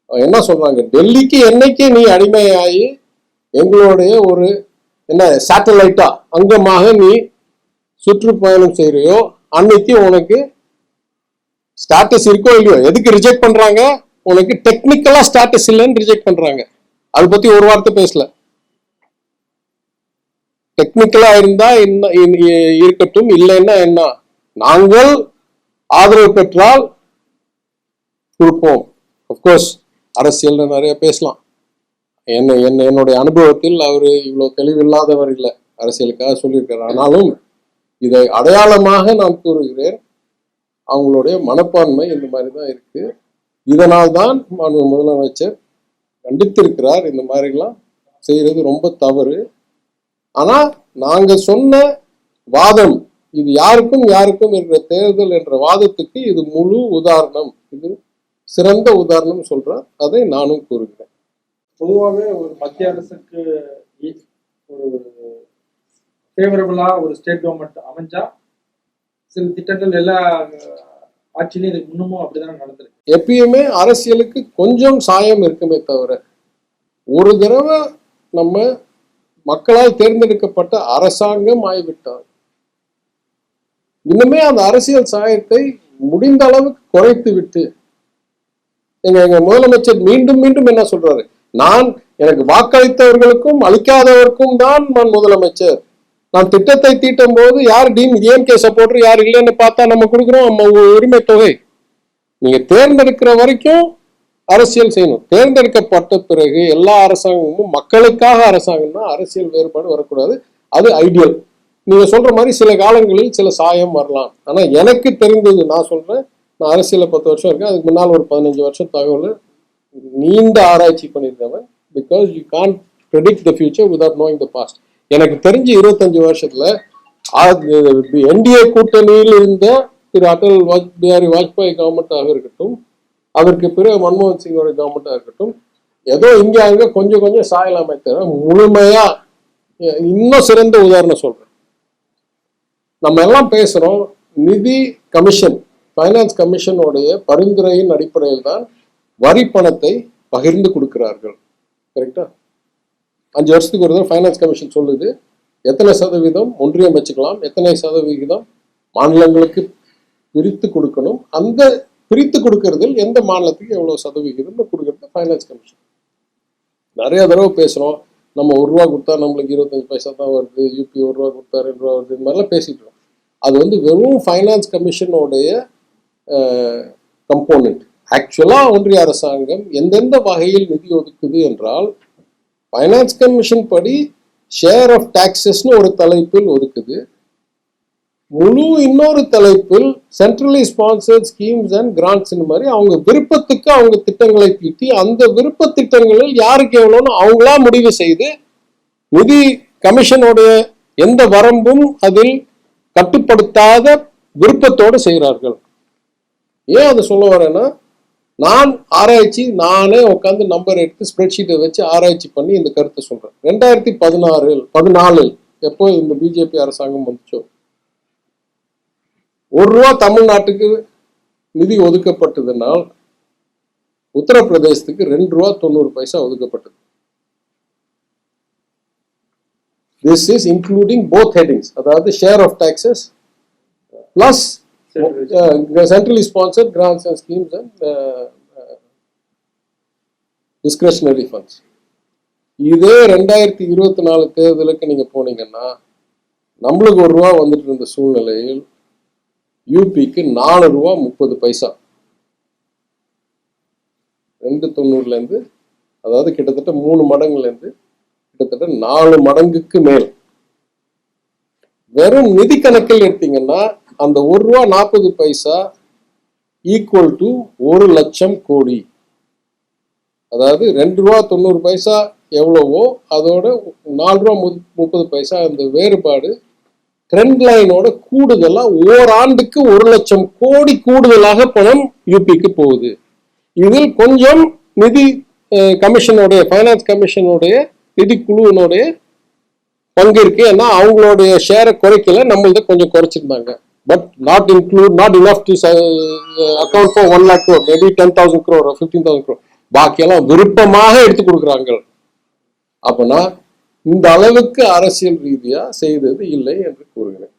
என்ன சொல்றாங்க, டெல்லிக்கு என்னைக்கு நீ அடிமையாகி எங்களுடைய ஒரு என்ன சேட்டலைட்டா அங்கமாக நீ சுற்றுப்பயணம் செய்யறியோ அன்னைக்கு உனக்கு ஸ்டாட்டஸ் இருக்கோ இல்லையோ. எதுக்கு ரிஜெக்ட் பண்றாங்க? உனக்கு டெக்னிக்கலா ஸ்டாட்டஸ் இல்லைன்னு ரிஜெக்ட் பண்றாங்க. அதை பத்தி ஒரு வார்த்தை பேசல. டெக்னிக்கலா இருந்தா என்ன இருக்கட்டும், இல்லைன்னா என்ன, நாங்கள் ஆதரவு பெற்றால் கொடுப்போம். அப்கோர்ஸ் அரசியல் நிறைய பேசலாம். என்னுடைய அனுபவத்தில் அவரு இவ்வளவு தெளிவில்லாதவர் இல்லை, அரசியலுக்காக சொல்லியிருக்காரு. ஆனாலும் இதை அடையாளமாக நான் கூறுகிறேன், அவங்களுடைய மனப்பான்மை இந்த மாதிரி தான் இருக்கு. இதனால் தான் முதலமைச்சர் கண்டித்திருக்கிறார், இந்த மாதிரிலாம் செய்யறது ரொம்ப தவறு. ஆனா நாங்க சொன்ன வாதம், இது யாருக்கும் இருக்கிற தேர்தல் என்ற வாதத்துக்கு இது முழு உதாரணம், இது சிறந்த உதாரணம் சொல்றேன். அதை நானும் கூறுகிறேன். பொதுவாகவே ஒரு மத்திய அரசுக்கு ஒரு ஃபேவரபிளா ஒரு ஸ்டேட் கவர்மெண்ட் அமைஞ்சா சில திட்டங்கள் எல்லா ஆட்சியிலும் இதுக்கு முன்னமும் அப்படிதான் நடந்திருக்கு. எப்பயுமே அரசியலுக்கு கொஞ்சம் சாயம் இருக்குமே தவிர, ஒரு தடவை நம்ம மக்களால் தேர்ந்தெடுக்கப்பட்ட அரசாங்கம் ஆகிவிட்டார், இன்னுமே அந்த அரசியல் சாயத்தை முடிந்த அளவுக்கு குறைத்து விட்டு எங்க முதலமைச்சர் மீண்டும் மீண்டும் என்ன சொல்றாரு, எனக்கு வாக்களித்தவர்களுக்கும் அளிக்காதவருக்கும் தான் நான் முதலமைச்சர். நான் திட்டத்தை தீட்டும் போது யார் டிஎம்கே சப்போர்டர் யார் இல்லைன்னு பார்த்தா நம்ம கொடுக்குறோம் உரிமை தொகை. நீங்க தேர்ந்தெடுக்கிற வரைக்கும் அரசியல் செய்யணும். தேர்ந்தெடுக்கப்பட்ட பிறகு எல்லா அரசாங்கமும் மக்களுக்காக அரசாங்கம் தான், அரசியல் வேறுபாடு வரக்கூடாது. அது ஐடியல். நீங்க சொல்ற மாதிரி சில காலங்களில் சில சாயம் வரலாம். ஆனா எனக்கு தெரிந்தது நான் சொல்றேன், நான் அரசியல 10 வருஷம் இருக்கேன், அதுக்கு முன்னால் ஒரு 15 வருஷம் தகவல் நீண்ட ஆராய்ச்சி பண்ணியிருந்தவன். Because you can't predict the future without knowing the past. எனக்கு தெரிஞ்சு 25 வருஷத்துல என்டிஏ கூட்டணியில் இருந்த திரு அடல் பிஹாரி வாஜ்பாய் கவர்மெண்டாக இருக்கட்டும், அதற்கு பிறகு மன்மோகன் சிங்கோட கவர்மெண்டாக இருக்கட்டும், ஏதோ இங்க அங்க கொஞ்சம் கொஞ்சம் சாயலாமை தவிர முழுமையா. இன்னும் சிறந்த உதாரணம் சொல்றேன், நம்ம எல்லாம் பேசுறோம் நிதி கமிஷன், ஃபைனான்ஸ் கமிஷனுடைய பரிந்துரையின் அடிப்படையில் தான் வரி பணத்தை பகிர்ந்து கொடுக்கிறார்கள். கரெக்டா? 5 வருஷத்துக்கு ஒரு தடவை ஃபைனான்ஸ் கமிஷன் சொல்லுது எத்தனை சதவீதம் ஒன்றியம் வச்சுக்கலாம், எத்தனை சதவிகிதம் மாநிலங்களுக்கு பிரித்து கொடுக்கணும். அந்த பிரித்து கொடுக்கறதில் எந்த மாநிலத்துக்கு எவ்வளவு சதவிகிதம் கொடுக்கறது ஃபைனான்ஸ் கமிஷன். நிறைய தடவை பேசுறோம், நம்ம 1 ரூபா கொடுத்தா நம்மளுக்கு 25 பைசா தான் வருது, யூபி 1 ரூபா கொடுத்தா 2 ரூபா வருது, இந்த மாதிரிலாம் பேசிட்டு இருக்கோம். அது வெறும் ஃபைனான்ஸ் கமிஷனுடைய கம்போனன்ட். ஆக்சுவலா ஒன்றிய அரசாங்கம் எந்தெந்த வகையில் நிதி ஒதுக்குது என்றால், ஃபைனான்ஸ் கமிஷன் படி ஷேர் ஆஃப் டாக்ஸஸ்னு ஒரு தலைப்பில் ஒதுக்குது, முழு இன்னொரு தலைப்பில் centrally sponsored schemes and grants மாதிரி அவங்க விருப்பத்துக்கு அவங்க திட்டங்களை தீட்டி, அந்த விருப்ப திட்டங்களில் யாருக்கு எவ்வளோன்னு அவங்களா முடிவு செய்து, நிதி கமிஷனுடைய எந்த வரம்பும் அதில் கட்டுப்படுத்தாத விருப்பத்தோடு செய்கிறார்கள். ஏன் அதை சொல்ல வரேன்னா, நான் ஆராய்ச்சி நானே உட்காந்து நம்பர் எடுத்து ஸ்ப்ரெட்ஷீட்டை வச்சு ஆராய்ச்சி பண்ணி இந்த கருத்தை சொல்றேன். 2014 எப்போ இந்த பிஜேபி அரசாங்கம் வந்துச்சோ, 1 ரூபா தமிழ்நாட்டுக்கு நிதி ஒதுக்கப்பட்டதுனால் உத்தரப்பிரதேசத்துக்கு 2 ரூபா 90 பைசா ஒதுக்கப்பட்டது. This is including both headings, அதாவது share of taxes plus centrally sponsored grants and schemes and discretionary funds. இதே 2024 தேர்தலுக்கு நீங்க போனீங்கன்னா நம்மளுக்கு ₹1 வந்துட்டு இருந்த சூழ்நிலையில் யூபிக்கு ₹4.30 2.90 அதாவது கிட்டத்தட்ட 3 மடங்குலேருந்து கிட்டத்தட்ட 4 மடங்குக்கு மேல். வெறும் நிதி கணக்கில் எடுத்தீங்கன்னா அந்த ₹1.40 ஈக்குவல் டு 1,00,000 கோடி. அதாவது ₹2.90 எவ்வளவோ அதோட ₹4.30 அந்த வேறுபாடு ட்ரெண்ட் லைனோட கூடுதலா ஓராண்டுக்கு 1,00,000 கோடி கூடுதலாக பணம் யூபிக்கு போகுது. இதில் கொஞ்சம் நிதி கமிஷனுடைய ஃபைனான்ஸ் கமிஷனுடைய நிதி குழுவினுடைய பங்கு இருக்கு. ஏன்னா அவங்களுடைய ஷேரை குறைக்கல, நம்மளத கொஞ்சம் குறைச்சிருந்தாங்க. But not enough to account for 1 lakh crore, maybe 10,000 crore or 15,000 crore. பாக்கியெல்லாம் விருப்பமாக எடுத்து கொடுக்குறாங்க. அப்பனா இந்த அளவுக்கு அரசியல் ரீதியா செய்தது இல்லை என்று கூறுகிறேன்.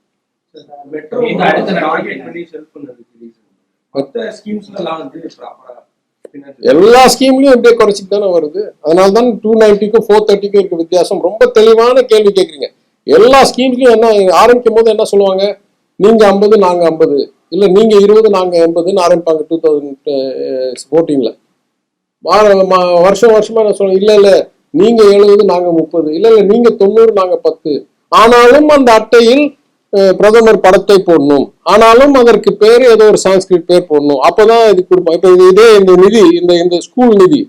எல்லா ஸ்கீம்லயும் இப்படியே குறைச்சிட்டு தானே வருது. அதனால்தான் 290க்கும் 430க்கும் இருக்க வித்தியாசம். ரொம்ப தெளிவான கேள்வி கேட்குறீங்க. எல்லா ஸ்கீம்ஸ்லயும் என்ன ஆரம்பிக்கும் போது என்ன சொல்லுவாங்க, நீங்க 50 நாங்க 50, இல்ல நீங்க 20 நாங்க 80ன்னு ஆரம்பிப்பாங்க. 2014ல வருஷம் வருஷமா என்ன சொல்லுவாங்க, இல்ல நீங்க 70 நாங்க 30, இல்ல நீங்க 90 நாங்க 10. ஆனாலும் அந்த அட்டையில் பிரதமர் படத்தை போடணும், ஆனாலும் அதற்கு பேரு ஏதோ ஒரு சான்ஸ்கிரிட் பேர் போடணும், அப்பதான் இது கொடுப்போம். இப்ப இதே இந்த நிதி இந்த ஸ்கூல் நிதி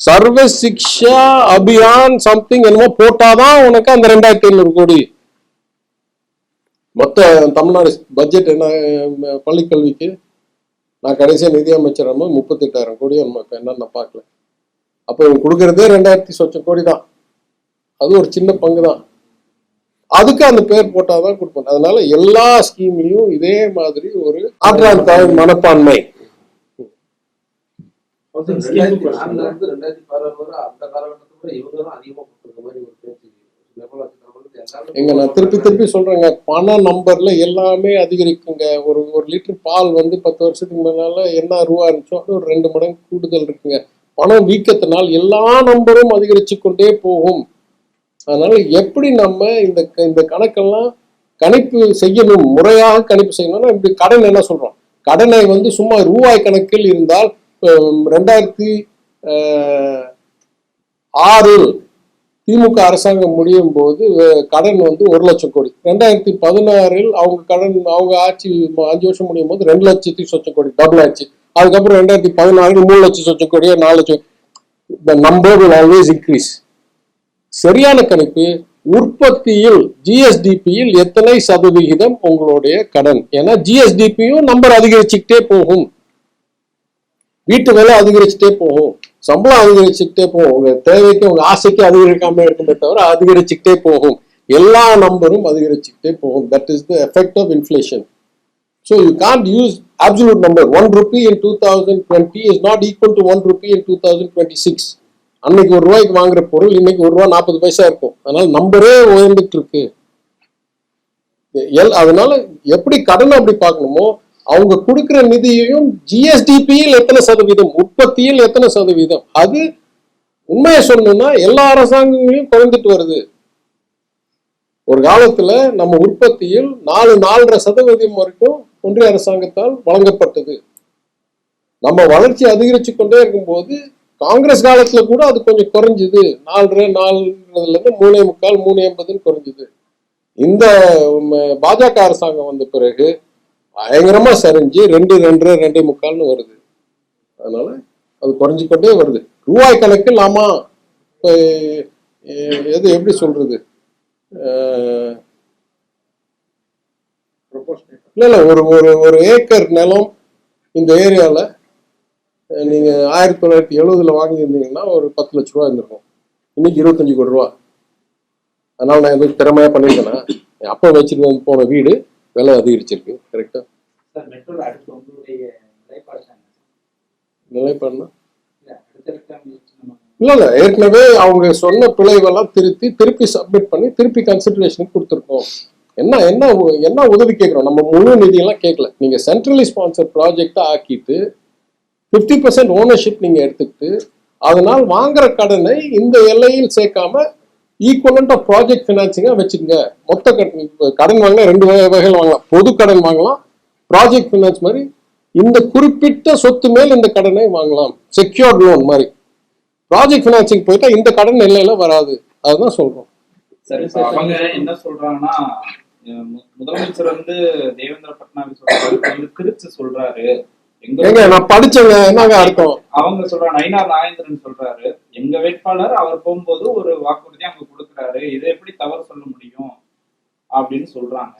சர்வ சிக்ஷா அபியான் சம்திங் என்னமோ போட்டாதான் உனக்கு அந்த 2,500 கோடி. மொத்த தமிழ்நாடு பட்ஜெட் என்ன பள்ளிக்கல்விக்கு நான் கடைசியா நிதி அமைச்சர் 38,000 கோடி என்னன்னு நான் பார்க்கல. அப்ப இவங்க கொடுக்கறதே 2,000 சொச்சம் கோடி தான். அது ஒரு சின்ன பங்கு தான். அதுக்கு அந்த பேர் போட்டாதான் கொடுப்போம். அதனால எல்லா ஸ்கீம்லயும் இதே மாதிரி ஒரு ஆற்றான் மனப்பான்மை. எங்க நான் திருப்பி சொல்றேங்க, பண நம்பர்ல எல்லாமே அதிகரிக்குங்க. ஒரு லிட்டர் பால் 10 வருஷத்துக்கு முன்னால என்ன ரூபா இருந்துச்சோ அது ஒரு 2 மடங்கு கூடுதல் இருக்குங்க. பணம் வீக்கத்தினால் எல்லா நம்பரும் அதிகரிச்சு கொண்டே போகும். அதனால எப்படி நம்ம இந்த கணக்கெல்லாம் கணிப்பு செய்யணும், முறையாக கணிப்பு செய்யணும்னா இப்படி கடன் என்ன சொல்றோம், கடனை சும்மா ரூபாய் கணக்கில் இருந்தால் 2006 திமுக அரசாங்கம் முடியும் போது கடன் 1,00,000 கோடி. 2016 அவங்க ஆட்சி 5 வருஷம் முடியும் போது 2,00,000 கோடி டபுள் ஆச்சு. அதுக்கப்புறம் 2016 3,00,000 கோடி, 4,00,000. The number will always increase. சரியான கணிப்பு உற்பத்தியில் ஜிஎஸ்டிபியில் எத்தனை சதவிகிதம் உங்களுடைய கடன். ஏன்னா ஜிஎஸ்டிபியும் நம்பர் அதிகரிச்சுக்கிட்டே போகும், வீட்டு வேலை அதிகரிச்சுட்டே போகும், சம்பளம் அதிகரிச்சுக்கிட்டே போகும். உங்க தேவைக்கு உங்க ஆசைக்கு அதிகரிக்காம இருக்குமே தவிர அதிகரிச்சுக்கிட்டே போகும். எல்லா நம்பரும் அதிகரிச்சுக்கிட்டே போகும். That is the effect of inflation. So you can't use absolute number. 1 rupee in 2020 is not equal to 1 rupee in 2026. அன்னைக்கு ₹1 வாங்குற பொருள் இன்னைக்கு ₹1.40 இருக்கும். அதனால நம்பரே உயர்ந்துட்டு இருக்கு. அதனால எப்படி கடன் அப்படி பார்க்கணுமோ அவங்க கொடுக்கிற நிதியையும் ஜிஎஸ்டிபியில் எத்தனை சதவீதம், உற்பத்தியில் எத்தனை சதவீதம், அது உண்மையை சொல்லணும்னா எல்லா அரசாங்கங்களையும் குறைந்துட்டு வருது. ஒரு காலத்துல நம்ம உற்பத்தியில் 4.5% வரைக்கும் ஒன்றிய அரசாங்கத்தால் வழங்கப்பட்டது. நம்ம வளர்ச்சி அதிகரிச்சு கொண்டே இருக்கும்போது காங்கிரஸ் காலத்துல கூட அது கொஞ்சம் குறைஞ்சுது. 4.4 3.80 குறைஞ்சுது. இந்த பாஜக அரசாங்கம் வந்த பிறகு பயங்கரமா சரிஞ்சு 2.2 வருது. அதனால அது குறைஞ்சு கொண்டே வருது. ரூபாய் கணக்கில் ஆமா எது எப்படி சொல்றது, இல்ல ஒரு ஏக்கர் நிலம் இந்த ஏரியால நீங்க 1970 வாங்கியிருந்தீங்கன்னா ஒரு 10 லட்ச ரூபா இருந்திருக்கும். இன்னைக்கு 25 கோடி ரூபா. அதனால நான் எதுவும் திறமையா பண்ணிருக்கேன்னா, அப்ப வச்சுட்டு போன வீடு விலை அதிகரிச்சிருக்கு. கரெக்டா? நிலைப்பாடுனா இல்ல ஏற்கனவே அவங்க சொன்ன பிழைவெல்லாம் திருப்பி சப்மிட் பண்ணி திருப்பி கன்சிடரேஷனுக்கு கொடுத்துருக்கோம். என்ன என்ன என்ன உதவி கேட்குறோம்? நம்ம முழு நிதியெல்லாம் கேட்கல. நீங்க சென்ட்ரலி ஸ்பான்சர் ப்ராஜெக்டா ஆக்கிட்டு 50% ஓனர்ஷிப் நீங்க எடுத்துக்கிட்டு அதனால் வாங்குற கடனை இந்த எல்லையில் சேர்க்காம ஈக்குவலண்ட் ஆஃப் ப்ராஜெக்ட் ஃபினான்சிங்கா வச்சுக்கோங்க. மொத்த கடன் வாங்கினா 2 வகைகள் வாங்கலாம். பொது கடன் வாங்கலாம், ப்ராஜெக்ட் ஃபினான்ஸ் மாதிரி இந்த குறிப்பிட்ட சொத்து மேல் இந்த கடனை வாங்கலாம். செக்யூர்ட் லோன் மாதிரி. ப்ராஜெக்ட் ஃபினான்சிங் போயிட்டா இந்த கடன் எல்லையில வராது. அதுதான் சொல்றோம். சரி, அவங்க என்ன சொல்றாங்கன்னா, முதலமைச்சர் தேவேந்திர பட்னாவிஸ் திருச்சி சொல்றாரு. எங்க நான் படிச்சேங்க, என்னங்க அர்த்தம்? அவங்க சொல்றாங்க, நயினார் நாகேந்திரன் சொல்றாரு, எங்க வேட்பாளர் அவர் போகும்போது ஒரு வாக்குறுதி அங்க கொடுக்குறாரு, இதை எப்படி தவறு சொல்ல முடியும் அப்படின்னு சொல்றாங்க.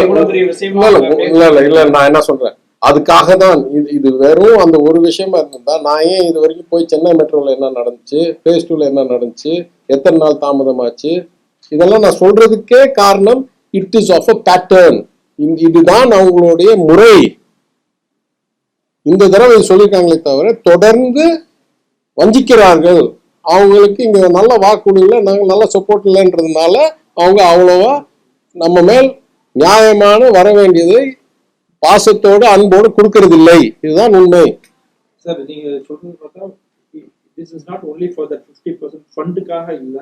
இவ்வளவு பெரிய விஷயமா இல்ல நான் என்ன சொல்றேன், அதுக்காக தான் இது வெறும் அந்த ஒரு விஷயமா இருந்தா நான் ஏன் இது வரைக்கும் போய் சென்னை மெட்ரோல என்ன நடந்துச்சு, ஃபேஸ் 2ல என்ன நடந்துச்சு, எத்தனை நாள் தாமதமாச்சு, இதெல்லாம் நான் சொல்றதுக்கே காரணம் it is of a pattern. இதுதான் அவங்களுடைய முறை. இந்த தடவை சொல்லியிருக்காங்களே தவிர தொடர்ந்து வஞ்சிக்கிறார்கள். அவங்களுக்கு இங்க நல்ல வாக்குறுதிகளை நாங்கள் நல்ல சப்போர்ட் இல்லைன்றதுனால அவங்க அவ்வளவா நம்ம மேல் நியாயமான வர வேண்டியதை பாசத்தோடு அன்போடு கொடுக்கறது இல்லை. இதுதான் உண்மை. சார், நீங்க சொல்றது பார்த்தா this is not only for that 50% ஃபண்டுக்காக இல்ல,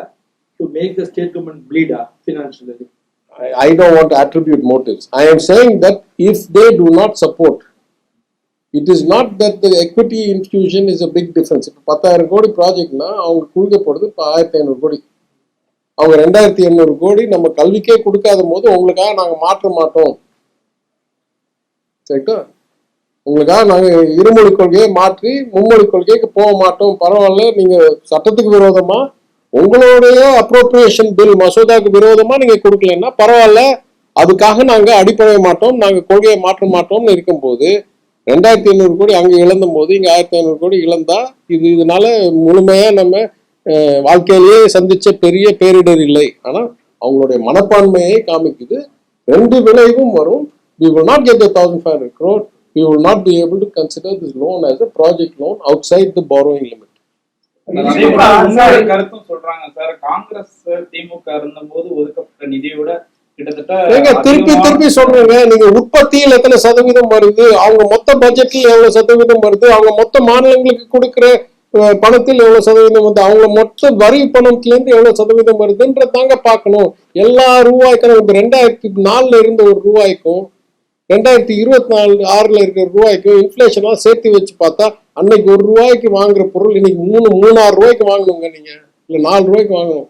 to make the state government bleed financially. I don't want to attribute motives. I am saying that if they do not support, it is not that the equity infusion is a big difference. இப்போ 10,000 கோடி ப்ராஜெக்ட்னா அவங்க கொடுக்க போறது இப்போ 1,500 கோடி. அவங்க 2,800 கோடி நம்ம கல்விக்கே கொடுக்காத போது உங்களுக்காக நாங்கள் மாற்ற மாட்டோம், சரிட்டா? உங்களுக்காக நாங்கள் இருமொழி கொள்கையை மாற்றி மும்மொழி கொள்கைக்கு போக மாட்டோம். பரவாயில்ல, நீங்க சட்டத்துக்கு விரோதமா உங்களுடைய அப்ரோப்ரியேஷன் பில் மசோதாவுக்கு விரோதமா நீங்க கொடுக்கலன்னா பரவாயில்ல, அதுக்காக நாங்க அடிப்படைய மாட்டோம், நாங்க கொள்கையை மாற்ற மாட்டோம்னு இருக்கும்போது 2,800 கோடி அங்க இழந்த போது இங்க 1,500 கோடி இழந்தா இதனால முழுமையா நம்ம வாழ்க்கையிலேயே சந்திச்ச பெரிய பேரிடர் இல்லை. ஆனா அவங்களுடைய மனப்பான்மையை காமிக்குது. 2 விளைவும் வரும். We will not get the 1,500 crore. We will not be able to consider this loan as a project loan outside the borrowing limit. கருத்தும் சொல்றாங்க சார், காங்கிரஸ் திமுக இருந்தபோது ஒதுக்கப்பட்ட நிதியோட திருப்பி சொல்றேங்க, நீங்க உற்பத்தியில் எத்தனை சதவீதம் வருது, அவங்க மொத்த பட்ஜெட்ல எவ்வளவு சதவீதம் வருது, அவங்க மொத்த மாநிலங்களுக்கு கொடுக்கிற பணத்தில் எவ்வளவு சதவீதம் வருது, அவங்க மொத்த வரி பணத்துல இருந்து எவ்வளவு சதவீதம் வருதுன்றதாங்க பார்க்கணும். எல்லா ரூபாய்க்கும் 2004 இருந்த ஒரு ரூபாய்க்கும் 2024-6 இருக்கிற ரூபாய்க்கும் இன்ஃபிளேஷனா சேர்த்து வச்சு பார்த்தா அன்னைக்கு ஒரு ரூபாய்க்கு வாங்குற பொருள் இன்னைக்கு 3,6 ரூபாய்க்கு வாங்கணுங்க. நீங்க இல்ல 4 ரூபாய்க்கு வாங்கணும்.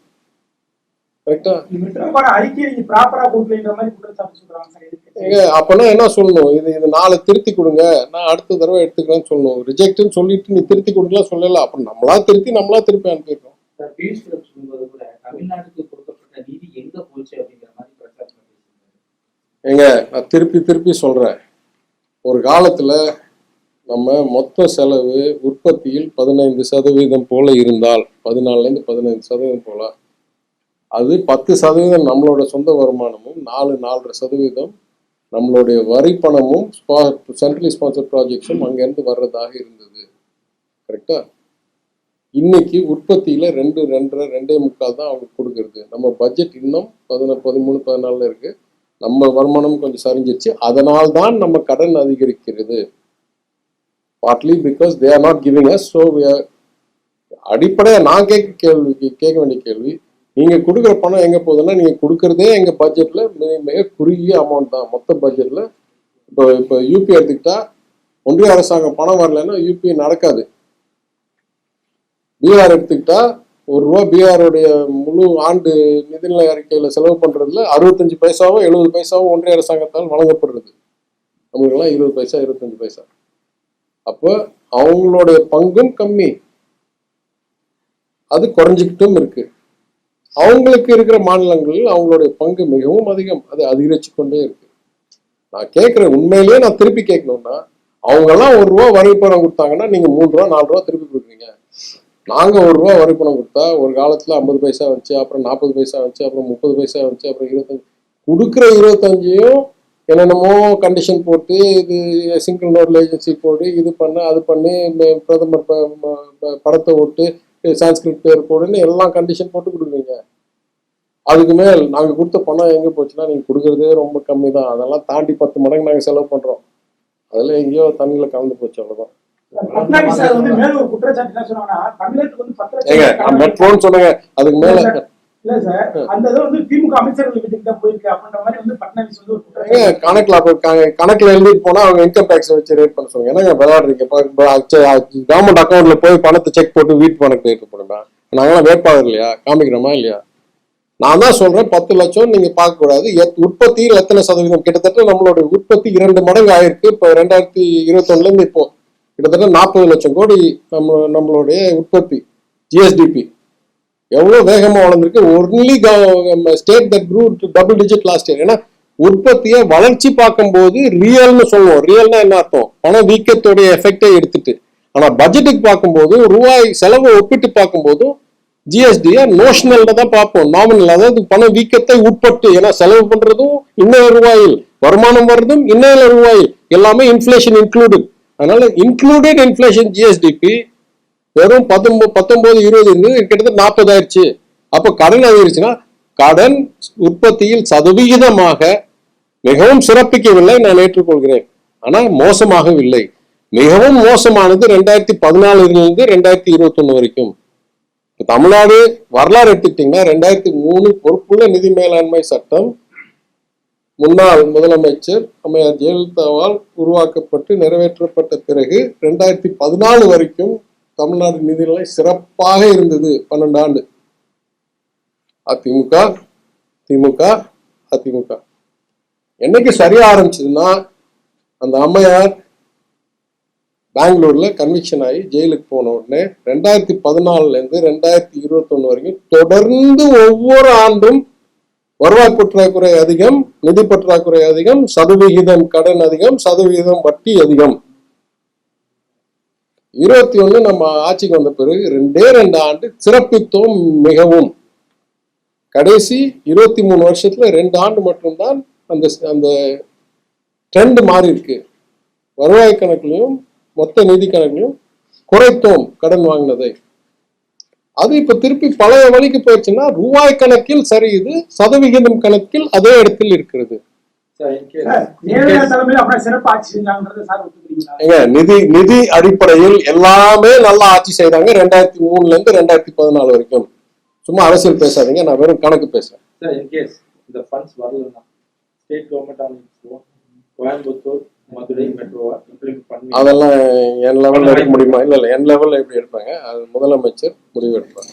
அப்பனா என்ன சொல்லணும், இது 4 திருத்தி கொடுங்க, நான் அடுத்த தடவை எடுத்துக்கிறேன்னு சொல்லணும். ரிஜெக்ட்னு சொல்லிட்டு நீ திருத்தி கொடுக்கலாம் சொல்லல. அப்ப நம்மளா திருப்பி அனுப்பிடுறோம். தமிழ்நாட்டுக்கு கொடுக்கப்பட்ட நிதி எங்க போச்சு அப்படிங்கிற மாதிரி பிரச்சாரம் ஏங்க, நான் திருப்பி சொல்றேன், ஒரு காலத்துல நம்ம மொத்த செலவு உற்பத்தியில் 15% போல இருந்தால், 14% 15% போல, அது 10% நம்மளோட சொந்த வருமானமும் 4-4.5% நம்மளுடைய வரி பணமும் சென்ட்ரலி ஸ்பான்சர் ப்ராஜெக்ட்ஸும் அங்கேருந்து வர்றதாக இருந்தது. கரெக்டா? இன்னைக்கு உற்பத்தியில 2-2.25 தான் அவங்க கொடுக்கறது. நம்ம பட்ஜெட் இன்னும் 13-14 இருக்கு. நம்ம வருமானம் கொஞ்சம் சரிஞ்சிருச்சு. அதனால்தான் நம்ம கடன் அதிகரிக்கிறது. Partly because they are not giving us. So அடிப்படையா நான் கேட்க வேண்டிய கேள்வி, நீங்க கொடுக்குற பணம் எங்க போகுதுன்னா, நீங்க கொடுக்கறதே எங்க பட்ஜெட்ல மிக குறுகிய அமௌண்ட் தான். மொத்த பட்ஜெட்ல இப்போ யூபி எடுத்துக்கிட்டா ஒன்றிய அரசாங்கம் பணம் வரலன்னா யூபி நடக்காது. பீகார் எடுத்துக்கிட்டா ₹1 பீகாருடைய முழு ஆண்டு நிதிநிலை அறிக்கையில செலவு பண்றதுல 65 பைசாவோ 70 பைசாவோ ஒன்றிய அரசாங்கத்தால் வழங்கப்படுறது. நம்மளுக்கெல்லாம் 20 பைசா 25 பைசா. அப்போ அவங்களுடைய பங்கும் கம்மி, அது குறைஞ்சிக்கிட்டும் இருக்கு. அவங்களுக்கு இருக்கிற மாநிலங்களில் அவங்களுடைய பங்கு மிகவும் அதிகம், அது அதிகரிச்சு கொண்டே இருக்கு. நான் கேட்கிறேன், உண்மையிலேயே நான் திருப்பி கேட்கணும்னா, அவங்கெல்லாம் ₹1 வரி பணம் கொடுத்தாங்கன்னா நீங்க ₹3-4 திருப்பி கொடுக்குறீங்க. நாங்க ₹1 வரி பணம் கொடுத்தா ஒரு காலத்துல 50 பைசா வந்துச்சு, அப்புறம் 40 பைசா வந்துச்சு, அப்புறம் 30 பைசா வந்துச்சு, அப்புறம் 25. கொடுக்குற 25யும் என்னென்னமோ கண்டிஷன் போட்டு இது சிங்கிள் நோட்ல ஏஜென்சி போடு, இது பண்ணு அது பண்ணி, பிரதமர் படத்தை ஓட்டு, சான்ஸ்கிரிட் பேர் போடுன்னு எல்லாம் கண்டிஷன் போட்டு கொடுக்குறீங்க. அதுக்கு மேல் நாங்கள் கொடுத்த பணம் எங்கே போச்சுன்னா நீங்கள் கொடுக்குறதே ரொம்ப கம்மி தான். அதெல்லாம் தாண்டி 10 மடங்கு நாங்கள் செலவு பண்ணுறோம். அதில் எங்கேயோ தண்ணியில் கலந்து போச்சு, அவ்வளோதான். ஏங்க மெட்ரோன்னு சொன்னங்க, அதுக்கு மேல கணக்குல எழுதிட்டு போனா அவங்க இன்கம் டேக்ஸ் வச்சு ரேட் பண்ண சொல்லுங்க. என்னங்க விளையாடுறீங்க? கவர்மெண்ட் அக்கௌண்ட்ல போய் பணத்தை செக் போட்டு வீட்டு பணத்தை ரேட் பண்ணுங்க. நாங்களாம் வேட்பாளர் இல்லையா? காமிக்கிறோமா இல்லையா? நான் தான் சொல்றேன் 10 லட்சம் நீங்க பார்க்க கூடாது. உற்பத்தியில் எத்தனை சதவீதம்? கிட்டத்தட்ட நம்மளுடைய உற்பத்தி 2 மடங்கு ஆயிருக்கு. இப்போ 2021 இருந்து இப்போ கிட்டத்தட்ட 40 லட்சம் கோடி நம்மளுடைய உற்பத்தி. ஜிஎஸ்டிபி எவ்வளவு வேகமா வளர்ந்துருக்கு. Only state that grew double digit last year. ஏன்னா உற்பத்தியை வளர்ச்சி பார்க்கும்போது ரியல்னு சொல்லுவோம். ரியல்னா என்ன அர்த்தம்? பண வீக்கத்தோடைய எஃபெக்டை எடுத்துட்டு. ஆனா பட்ஜெட்டுக்கு பார்க்கும்போது ரூபாய் செலவை ஒப்பிட்டு பார்க்கும்போதும் ஜிஎஸ்டியை நோஷனல்ல தான் பார்ப்போம், நாமினல். அதாவது பண வீக்கத்தை உட்பட்டு. ஏன்னா செலவு பண்றதும் இன்னொரு ரூபாயில், வருமானம் வர்றதும் இன்னொரு ரூபாயில், எல்லாமே இன்ஃபிளேஷன் இன்க்ளூடட். அதனால இன்க்ளூடட் இன்ஃபிளேஷன் ஜிஎஸ்டிபி வெறும் 19, 20 இருந்து கிட்டத்தட்ட 40 ஆயிடுச்சு. அப்போ கடன் அதிகரிச்சுன்னா கடன் உற்பத்தியில் சதவிகிதமாக மிகவும் சிறப்பிக்கவில்லை, நான் ஏற்றுக்கொள்கிறேன். ஆனா மோசமாகவில்லை. மிகவும் மோசமானது 2014 2021 வரைக்கும். தமிழ்நாடு வரலாறு எடுத்துக்கிட்டீங்கன்னா 2003 பொறுப்புள்ள நிதி மேலாண்மை சட்டம் முன்னாள் முதலமைச்சர் அம்மையார் ஜெயலலிதாவால் உருவாக்கப்பட்டு நிறைவேற்றப்பட்ட பிறகு 2014 வரைக்கும் தமிழ்நாடு நிதிநிலை சிறப்பாக இருந்தது. 12 ஆண்டு. அதிமுக திமுக அதிமுக என்னைக்கு சரியா ஆரம்பிச்சதுன்னா அந்த அம்மையார் பெங்களூர்ல கன்விக்ஷன் ஆகி ஜெயிலுக்கு போன உடனே 2014 இருந்து 2021 வரைக்கும் தொடர்ந்து ஒவ்வொரு ஆண்டும் வருவாய் பற்றாக்குறை அதிகம், நிதி பற்றாக்குறை அதிகம், சதவிகிதம் கடன் அதிகம், சதவிகிதம் வட்டி அதிகம். 21 நம்ம ஆட்சிக்கு வந்த பிறகு 2 ஆண்டு சிறப்பித்தோம் மிகவும். கடைசி 23 வருஷத்துல 2 ஆண்டு மட்டும்தான் அந்த ட்ரெண்ட் மாறி இருக்கு. வருவாய் கணக்குலையும் மொத்த நிதி கணக்குலையும் குறைத்தோம் கடன் வாங்கினதை. அது இப்ப திருப்பி பழைய வழிக்கு போயிடுச்சுன்னா ரூபாய் கணக்கில் சரியுது, சதவிகிதம் கணக்கில் அதே இடத்தில் இருக்கிறது. நிதி அடிப்படையில் எல்லாமே நல்லா ஆட்சி செய்தாங்க 2003 இருந்து 2014 வரைக்கும். சும்மா அரசியல் பேசாதீங்க, நான் வெறும் கணக்கு பேசுறேன். இந்த ஃபண்ட்ஸ் வரலன்னா ஸ்டேட் கவர்மெண்ட் கோயம்புத்தூர் மதுரை மெட்ரோவா இம்ப்ளிமெண்ட் பண்ணி அதெல்லாம் என் லெவல்ல எடுக்க முடியுமா? இல்ல என் லெவல்ல எப்படி எடுப்பாங்க? அது முதலமைச்சர் முடிவு எடுப்பாங்க.